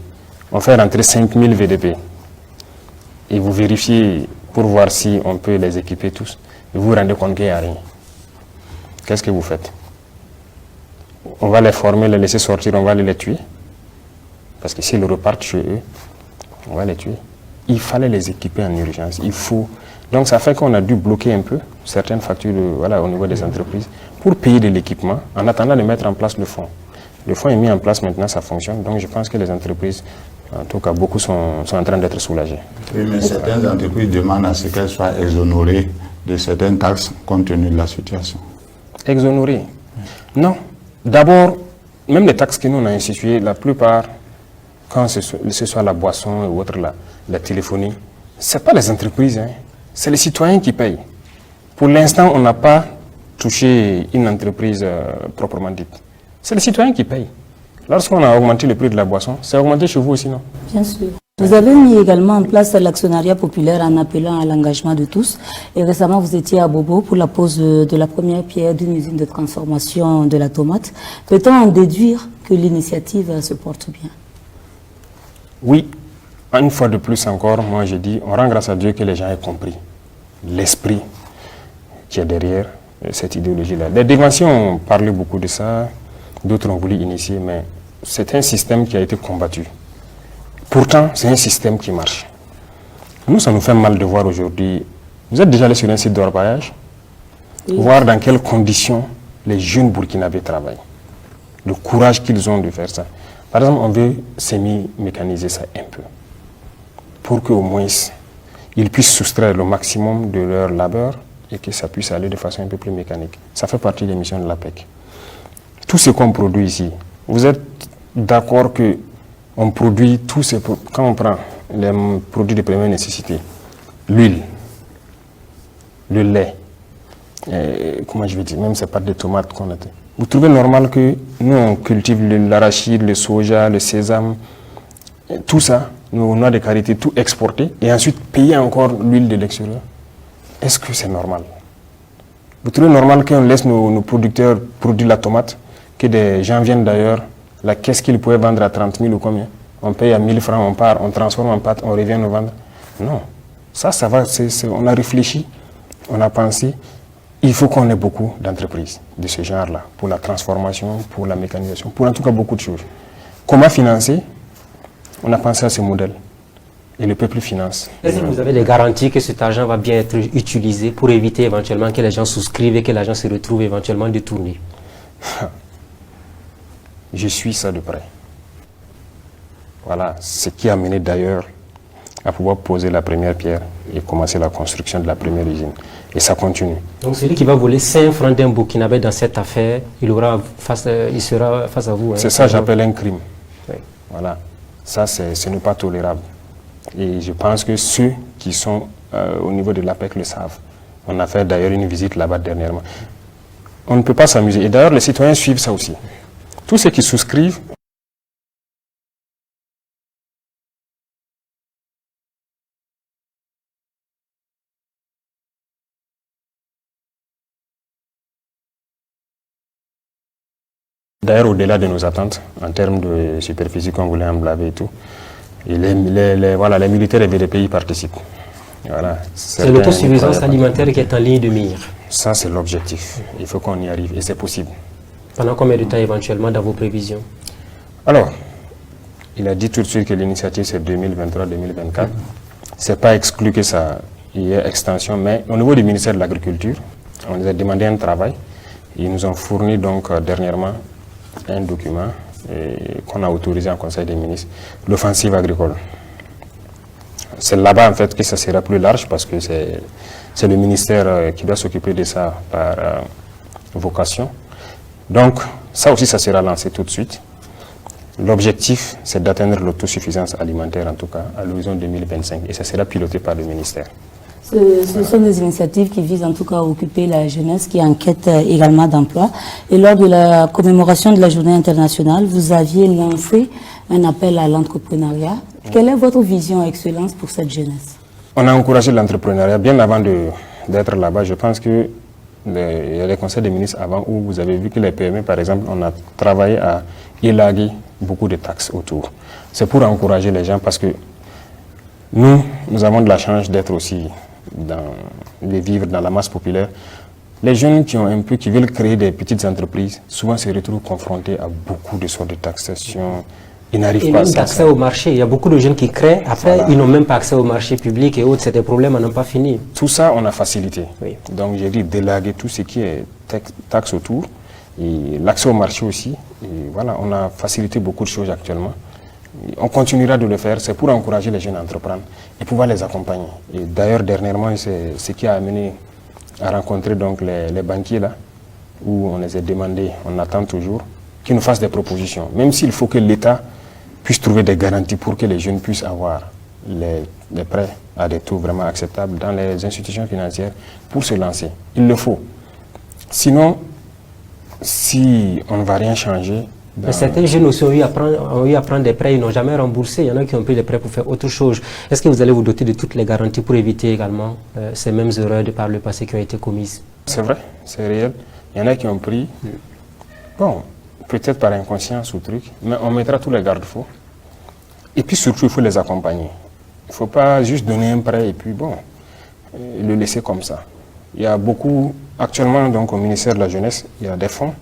on fait rentrer 5000 VDP et vous vérifiez pour voir si on peut les équiper tous. Et vous vous rendez compte qu'il n'y a rien. Qu'est-ce que vous faites? On va les former, les laisser sortir, on va les tuer. Parce que s'ils repartent chez eux, on va les tuer. Il fallait les équiper en urgence. Donc ça fait qu'on a dû bloquer un peu certaines factures au niveau des entreprises pour payer de l'équipement en attendant de mettre en place le fonds. Le fonds est mis en place maintenant, ça fonctionne. Donc je pense que les entreprises, en tout cas beaucoup, sont en train d'être soulagées. Oui, mais certaines entreprises demandent à ce qu'elles soient exonérées de certaines taxes compte tenu de la situation. Exonérées? Non. D'abord, même les taxes que nous on a instituées, la plupart, quand ce soit la boisson ou autre, la téléphonie, ce n'est pas les entreprises, hein. C'est les citoyens qui payent. Pour l'instant, on n'a pas touché une entreprise proprement dite. C'est les citoyens qui payent. Lorsqu'on a augmenté le prix de la boisson, c'est augmenté chez vous aussi, non? Bien sûr. Vous avez mis également en place l'actionnariat populaire en appelant à l'engagement de tous. Et récemment, vous étiez à Bobo pour la pose de la première pierre d'une usine de transformation de la tomate. Peut-on en déduire que l'initiative se porte bien? Oui. Une fois de plus encore, moi je dis, on rend grâce à Dieu que les gens aient compris l'esprit qui est derrière cette idéologie-là. Les déventions ont parlé beaucoup de ça, d'autres ont voulu initier, mais c'est un système qui a été combattu. Pourtant, c'est un système qui marche. Nous, ça nous fait mal de voir aujourd'hui. Vous êtes déjà allé sur un site d'orpaillage, voir dans quelles conditions les jeunes Burkinabés travaillent. Le courage qu'ils ont de faire ça. Par exemple, on veut semi-mécaniser ça un peu, pour qu'au moins, ils puissent soustraire le maximum de leur labeur et que ça puisse aller de façon un peu plus mécanique. Ça fait partie des missions de l'APEC. Tout ce qu'on produit ici, vous êtes d'accord qu'on produit tous ces... Quand on prend les produits de première nécessité, l'huile, le lait, comment je vais dire, même ces pâtes de tomates qu'on a. Vous trouvez normal que nous, on cultive l'arachide, le soja, le sésame, tout ça, nos noix de karité, tout exporté, et ensuite payer encore l'huile de l'extérieur? Est-ce que c'est normal? Vous trouvez normal qu'on laisse nos producteurs produire la tomate, que des gens viennent d'ailleurs, la caisse qu'ils pouvaient vendre à 30 000 ou combien? On paye à 1000 francs, on part, on transforme en pâte, on revient nous vendre. Non. Ça va, on a réfléchi, on a pensé. Il faut qu'on ait beaucoup d'entreprises de ce genre-là, pour la transformation, pour la mécanisation, pour en tout cas beaucoup de choses. Comment financer? On a pensé à ce modèle. Et le peuple finance. Est-ce que vous avez des garanties que cet argent va bien être utilisé pour éviter éventuellement que les gens souscrivent et que l'argent se retrouve éventuellement détourné? Je suis ça de près. Voilà, ce qui a mené d'ailleurs à pouvoir poser la première pierre et commencer la construction de la première usine. Et ça continue. Donc celui qui va voler 5 francs d'un Burkinabé dans cette affaire, il sera face à vous. C'est ça que j'appelle un crime. Oui. Voilà, ça ce n'est pas tolérable. Et je pense que ceux qui sont au niveau de l'APEC le savent. On a fait d'ailleurs une visite là-bas dernièrement. On ne peut pas s'amuser. Et d'ailleurs, les citoyens suivent ça aussi. Tous ceux qui souscrivent, d'ailleurs, au-delà de nos attentes, en termes de superficie qu'on voulait emblaver et tout, et les militaires et les pays participent. Voilà, c'est l'autosuffisance alimentaire qui est en ligne de mire. Ça, c'est l'objectif. Il faut qu'on y arrive et c'est possible. Pendant combien de temps éventuellement dans vos prévisions? Alors, il a dit tout de suite que l'initiative c'est 2023-2024. Ce n'est pas exclu que ça y ait extension, mais au niveau du ministère de l'Agriculture, on nous a demandé un travail. Ils nous ont fourni donc dernièrement un document qu'on a autorisé en Conseil des ministres, l'offensive agricole. C'est là-bas en fait que ça sera plus large parce que c'est le ministère qui doit s'occuper de ça par vocation. Donc ça aussi ça sera lancé tout de suite. L'objectif c'est d'atteindre l'autosuffisance alimentaire en tout cas à l'horizon 2025 et ça sera piloté par le ministère. Ce sont des initiatives qui visent en tout cas à occuper la jeunesse qui en quête également d'emploi. Et lors de la commémoration de la journée internationale, vous aviez lancé un appel à l'entrepreneuriat. Quelle est votre vision Excellence pour cette jeunesse? On a encouragé l'entrepreneuriat bien avant d'être là-bas. Je pense qu'il y a les conseils des ministres avant où vous avez vu que les PME, par exemple, on a travaillé à élaguer beaucoup de taxes autour. C'est pour encourager les gens parce que nous avons de la chance d'être aussi de vivre dans la masse populaire. Les jeunes qui veulent créer des petites entreprises, souvent se retrouvent confrontés à beaucoup de sortes de taxations. Ils n'arrivent pas à ça. Accès au marché. Il y a beaucoup de jeunes qui créent. Après, voilà. Ils n'ont même pas accès au marché public et autres. C'est des problèmes à n'en pas finir. Tout ça, on a facilité. Oui. Donc, j'ai dit d'élaguer tout ce qui est taxe autour et l'accès au marché aussi. Et voilà, on a facilité beaucoup de choses actuellement. On continuera de le faire, c'est pour encourager les jeunes à entreprendre et pouvoir les accompagner. Et d'ailleurs, dernièrement, c'est ce qui a amené à rencontrer donc les banquiers là, où on les a demandé, on attend toujours, qu'ils nous fassent des propositions. Même s'il faut que l'État puisse trouver des garanties pour que les jeunes puissent avoir les prêts à des taux vraiment acceptables dans les institutions financières pour se lancer. Il le faut. Sinon, si on ne va rien changer... Mais certains jeunes aussi ont eu à prendre des prêts, ils n'ont jamais remboursé. Il y en a qui ont pris des prêts pour faire autre chose. Est-ce que vous allez vous doter de toutes les garanties pour éviter également ces mêmes erreurs de par le passé qui ont été commises? C'est vrai, c'est réel. Il y en a qui ont pris, bon, peut-être par inconscience ou truc, mais on mettra tous les garde-fous. Et puis surtout, il faut les accompagner. Il ne faut pas juste donner un prêt et puis bon, le laisser comme ça. Il y a beaucoup, actuellement donc au ministère de la Jeunesse, il y a des fonds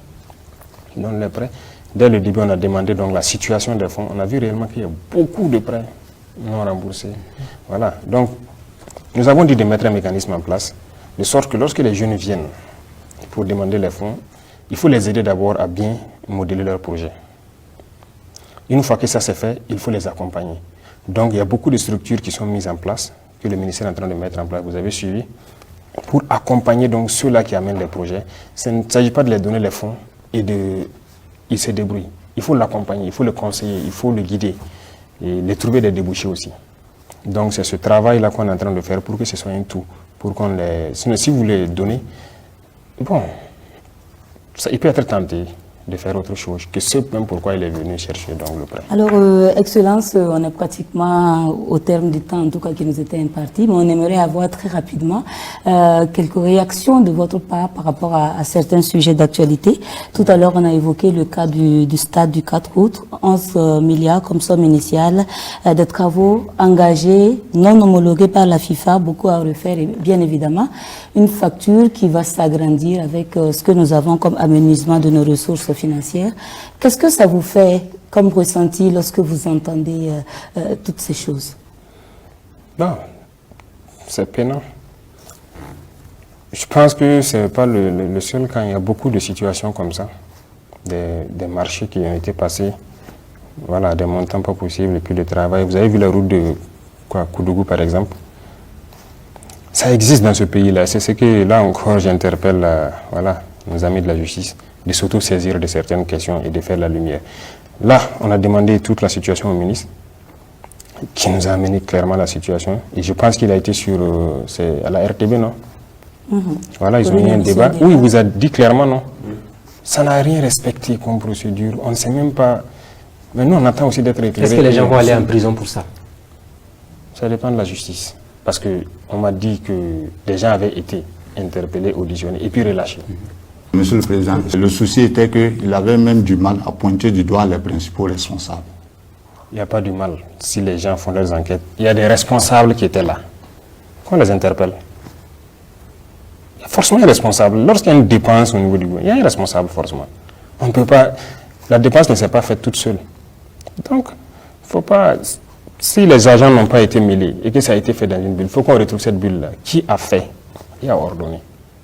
qui donnent les prêts. Dès le début, on a demandé donc la situation des fonds. On a vu réellement qu'il y a beaucoup de prêts non remboursés. Voilà. Donc, nous avons dit de mettre un mécanisme en place, de sorte que lorsque les jeunes viennent pour demander les fonds, il faut les aider d'abord à bien modeler leur projet. Une fois que ça c'est fait, il faut les accompagner. Donc il y a beaucoup de structures qui sont mises en place, que le ministère est en train de mettre en place, vous avez suivi, pour accompagner donc ceux-là qui amènent les projets. Il ne s'agit pas de les donner les fonds et ils se débrouillent. Il faut l'accompagner, il faut le conseiller, il faut le guider et les trouver des débouchés aussi. Donc c'est ce travail-là qu'on est en train de faire pour que ce soit un tout. Pour qu'on les... Sinon, si vous les donnez, bon, ça, il peut être tenté de faire autre chose que ce même pourquoi il est venu chercher donc le prêt. Alors, Excellence, on est pratiquement au terme du temps, en tout cas qui nous était imparti, mais on aimerait avoir très rapidement quelques réactions de votre part par rapport à certains sujets d'actualité. Tout à l'heure, on a évoqué le cas du stade du 4 août, 11 milliards comme somme initiale, des travaux engagés, non homologués par la FIFA, beaucoup à refaire et bien évidemment, une facture qui va s'agrandir avec ce que nous avons comme amenuisement de nos ressources financières. Qu'est-ce que ça vous fait comme ressenti lorsque vous entendez toutes ces choses? Non, c'est peinant. Je pense que ce n'est pas le seul cas. Il y a beaucoup de situations comme ça, des marchés qui ont été passés, voilà, des montants pas possibles et puis le travail. Vous avez vu la route de Koudougou par exemple. Ça existe dans ce pays-là. C'est ce que là encore j'interpelle voilà, nos amis de la justice, de s'auto-saisir de certaines questions et de faire la lumière. Là, on a demandé toute la situation au ministre, qui nous a amené clairement la situation. Et je pense qu'il a été sur c'est à la RTB, non? Voilà, ils ont eu un débat. Oui, il vous a dit clairement, non? Ça n'a rien respecté comme procédure. On ne sait même pas... Mais nous, on attend aussi d'être éclairés. Est-ce que les gens vont aller en prison pour ça? Ça dépend de la justice. Parce qu'on m'a dit que des gens avaient été interpellés, auditionnés et puis relâchés. Monsieur le Président, le souci était qu'il avait même du mal à pointer du doigt les principaux responsables. Il n'y a pas du mal si les gens font leurs enquêtes. Il y a des responsables qui étaient là. Qu'on les interpelle. Il y a forcément un responsable. Lorsqu'il y a une dépense au niveau du gouvernement, il y a un responsable forcément. On ne peut pas... La dépense ne s'est pas faite toute seule. Donc, il ne faut pas... Si les agents n'ont pas été mêlés et que ça a été fait dans une bulle, il faut qu'on retrouve cette bulle-là. Qui a fait et a ordonné?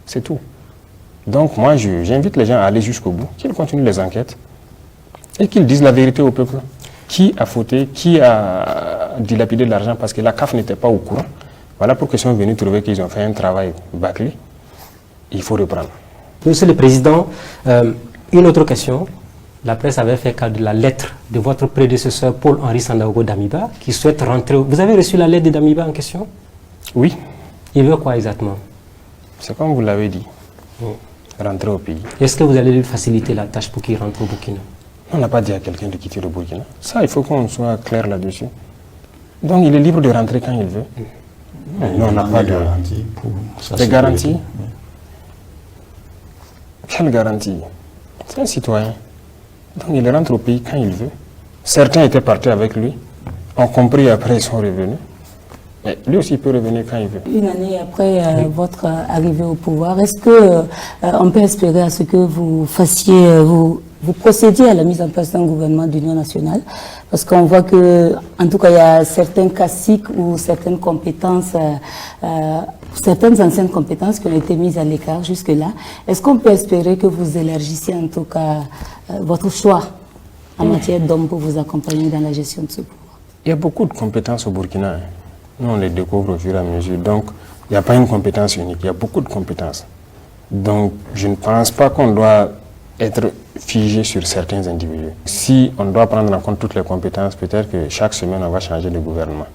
C'est tout. Donc moi, j'invite les gens à aller jusqu'au bout, qu'ils continuent les enquêtes et qu'ils disent la vérité au peuple. Qui a fauté, qui a dilapidé de l'argent parce que la CAF n'était pas au courant. Voilà pourquoi ils sont venus trouver qu'ils ont fait un travail bâclé. Il faut reprendre. Monsieur le Président, une autre question. La presse avait fait cas de la lettre de votre prédécesseur Paul-Henri Sandaogo Damiba qui souhaite rentrer... Vous avez reçu la lettre de Damiba en question? Oui. Il veut quoi exactement? C'est comme vous l'avez dit. Rentrer au pays. Est-ce que vous allez lui faciliter la tâche pour qu'il rentre au Burkina? On n'a pas dit à quelqu'un de quitter le Burkina. Ça, il faut qu'on soit clair là-dessus. Donc, il est libre de rentrer quand il veut. Non, on n'a pas de garantie. Des garanties? Quelle garantie? C'est un citoyen. Donc, il rentre au pays quand il veut. Certains étaient partis avec lui, ont compris après, ils sont revenus. Mais lui aussi peut revenir quand il veut. Une année après votre arrivée au pouvoir, est-ce que on peut espérer à ce que vous fassiez, vous procédiez à la mise en place d'un gouvernement d'union nationale? Parce qu'on voit que, en tout cas, il y a certains caciques ou certaines compétences, certaines anciennes compétences qui ont été mises à l'écart jusque-là. Est-ce qu'on peut espérer que vous élargissiez en tout cas votre choix en matière d'hommes pour vous accompagner dans la gestion de ce pouvoir? Il y a beaucoup de compétences au Burkina. Nous, on les découvre au fur et à mesure. Donc, il n'y a pas une compétence unique. Il y a beaucoup de compétences. Donc, je ne pense pas qu'on doit être figé sur certains individus. Si on doit prendre en compte toutes les compétences, peut-être que chaque semaine, on va changer de gouvernement.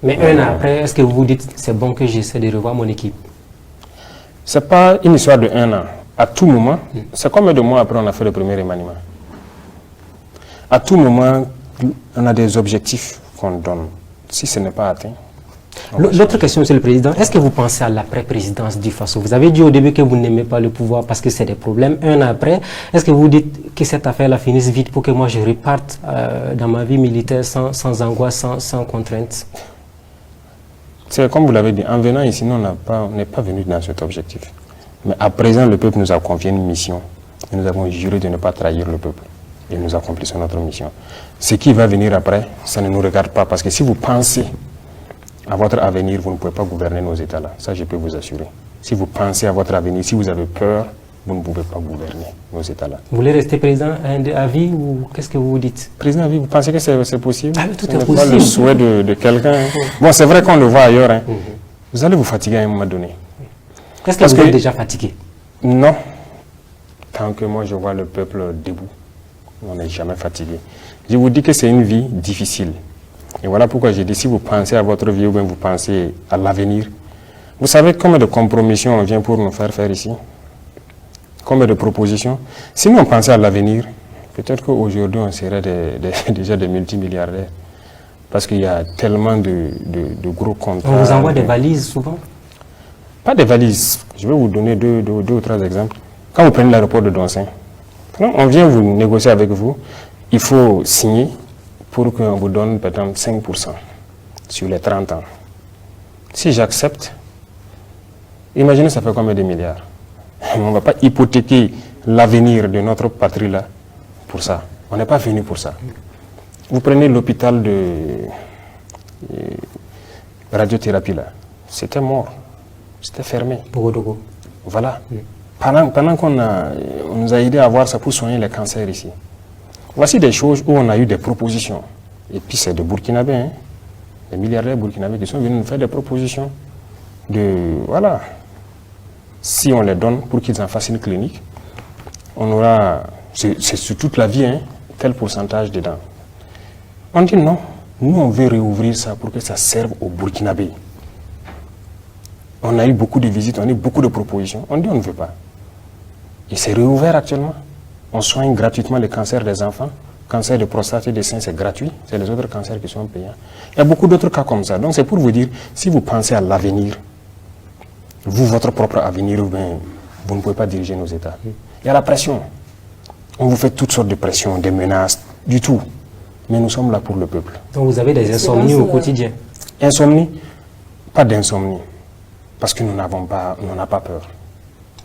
Mais un an après, est-ce que vous vous dites c'est bon que j'essaie de revoir mon équipe? Ce n'est pas une histoire de un an. À tout moment, c'est combien de mois après on a fait le premier remaniement? À tout moment, on a des objectifs qu'on donne. Si ce n'est pas atteint. L'autre question, Monsieur le Président, est-ce que vous pensez à l'après-présidence du Faso? Vous avez dit au début que vous n'aimez pas le pouvoir parce que c'est des problèmes. Un an après, est-ce que vous dites que cette affaire-là finisse vite pour que moi je reparte dans ma vie militaire sans angoisse, sans contrainte? C'est comme vous l'avez dit, en venant ici, nous, on n'est pas venu dans cet objectif. Mais à présent, le peuple nous a confié une mission. Et nous avons juré de ne pas trahir le peuple. Et nous accomplissons notre mission. Ce qui va venir après, ça ne nous regarde pas. Parce que si vous pensez à votre avenir, vous ne pouvez pas gouverner nos États là. Ça, je peux vous assurer. Si vous pensez à votre avenir, si vous avez peur vous ne pouvez pas gouverner nos États-là. Vous voulez rester président à vie ou qu'est-ce que vous dites? Président à vie, vous pensez que c'est possible? Ah, tout Ce est n'est possible. pas le souhait de quelqu'un. Bon, c'est vrai qu'on le voit ailleurs. Hein. Vous allez vous fatiguer à un moment donné. Est-ce que Parce vous êtes que- déjà fatigué? Non. Tant que moi je vois le peuple debout, on n'est jamais fatigué. Je vous dis que c'est une vie difficile. Et voilà pourquoi j'ai dit, si vous pensez à votre vie ou bien vous pensez à l'avenir, vous savez combien de compromissions on vient pour nous faire ici? Combien de propositions? Si nous on pensait à l'avenir, peut-être qu'aujourd'hui on serait déjà des multimilliardaires. Parce qu'il y a tellement de gros contrats. On vous envoie des valises souvent? Pas des valises. Je vais vous donner deux ou trois exemples. Quand vous prenez l'aéroport de Donsin, quand on vient vous négocier avec vous, il faut signer pour qu'on vous donne par exemple 5% sur les 30 ans. Si j'accepte, imaginez ça fait combien de milliards. On ne va pas hypothéquer l'avenir de notre patrie là pour ça. On n'est pas venu pour ça. Vous prenez l'hôpital de radiothérapie là, c'était mort, c'était fermé. Bogodogo. Voilà. Pendant qu'on on nous a aidé à avoir ça pour soigner les cancers ici. Voici des choses où on a eu des propositions. Et puis c'est des Burkinabés, hein, des milliardaires burkinabés qui sont venus nous faire des propositions voilà. Si on les donne pour qu'ils en fassent une clinique, on aura, c'est sur toute la vie, hein, tel pourcentage dedans. On dit non, nous on veut réouvrir ça pour que ça serve aux Burkinabés. On a eu beaucoup de visites, on a eu beaucoup de propositions. On dit on ne veut pas. Et c'est réouvert actuellement. On soigne gratuitement les cancers des enfants. Cancer de prostate et des seins, c'est gratuit. C'est les autres cancers qui sont payants. Il y a beaucoup d'autres cas comme ça. Donc c'est pour vous dire, si vous pensez à l'avenir, vous, votre propre avenir, vous ne pouvez pas diriger nos États. Il y a la pression. On vous fait toutes sortes de pressions, des menaces, du tout. Mais nous sommes là pour le peuple. Donc vous avez des insomnies au quotidien? Insomnie? Pas d'insomnie. Parce que nous n'avons pas peur.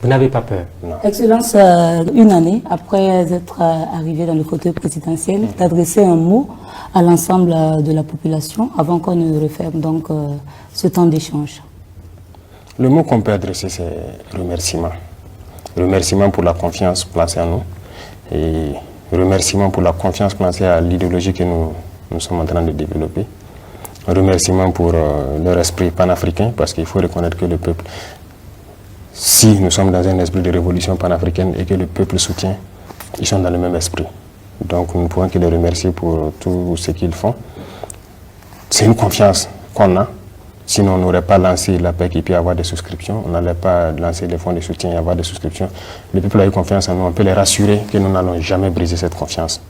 Vous n'avez pas peur? Non. Excellence, une année après être arrivé dans le fauteuil présidentiel, d'adresser un mot à l'ensemble de la population avant qu'on ne referme donc ce temps d'échange. Le mot qu'on peut adresser, c'est remerciement. Remerciement pour la confiance placée en nous et remerciement pour la confiance placée à l'idéologie que nous sommes en train de développer. Remerciement pour leur esprit panafricain, parce qu'il faut reconnaître que le peuple, si nous sommes dans un esprit de révolution panafricaine et que le peuple soutient, ils sont dans le même esprit. Donc nous ne pouvons que les remercier pour tout ce qu'ils font. C'est une confiance qu'on a. Sinon, on n'aurait pas lancé l'APEC et puis avoir des souscriptions. On n'allait pas lancer des fonds de soutien et avoir des souscriptions. Le peuple a eu confiance en nous. On peut les rassurer que nous n'allons jamais briser cette confiance.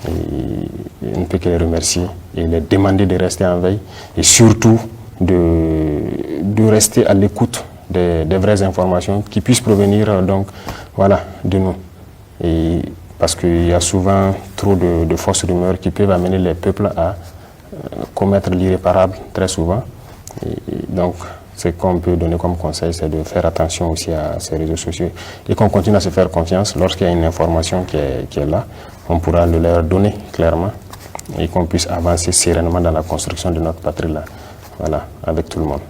Et on ne peut que les remercier et les demander de rester en veille et surtout de rester à l'écoute des vraies informations qui puissent provenir donc, voilà, de nous. Et parce qu'il y a souvent trop de fausses rumeurs qui peuvent amener les peuples à commettre l'irréparable très souvent. Et donc, ce qu'on peut donner comme conseil, c'est de faire attention aussi à ces réseaux sociaux et qu'on continue à se faire confiance. Lorsqu'il y a une information qui est là, on pourra le leur donner clairement et qu'on puisse avancer sereinement dans la construction de notre patrie là, voilà, avec tout le monde.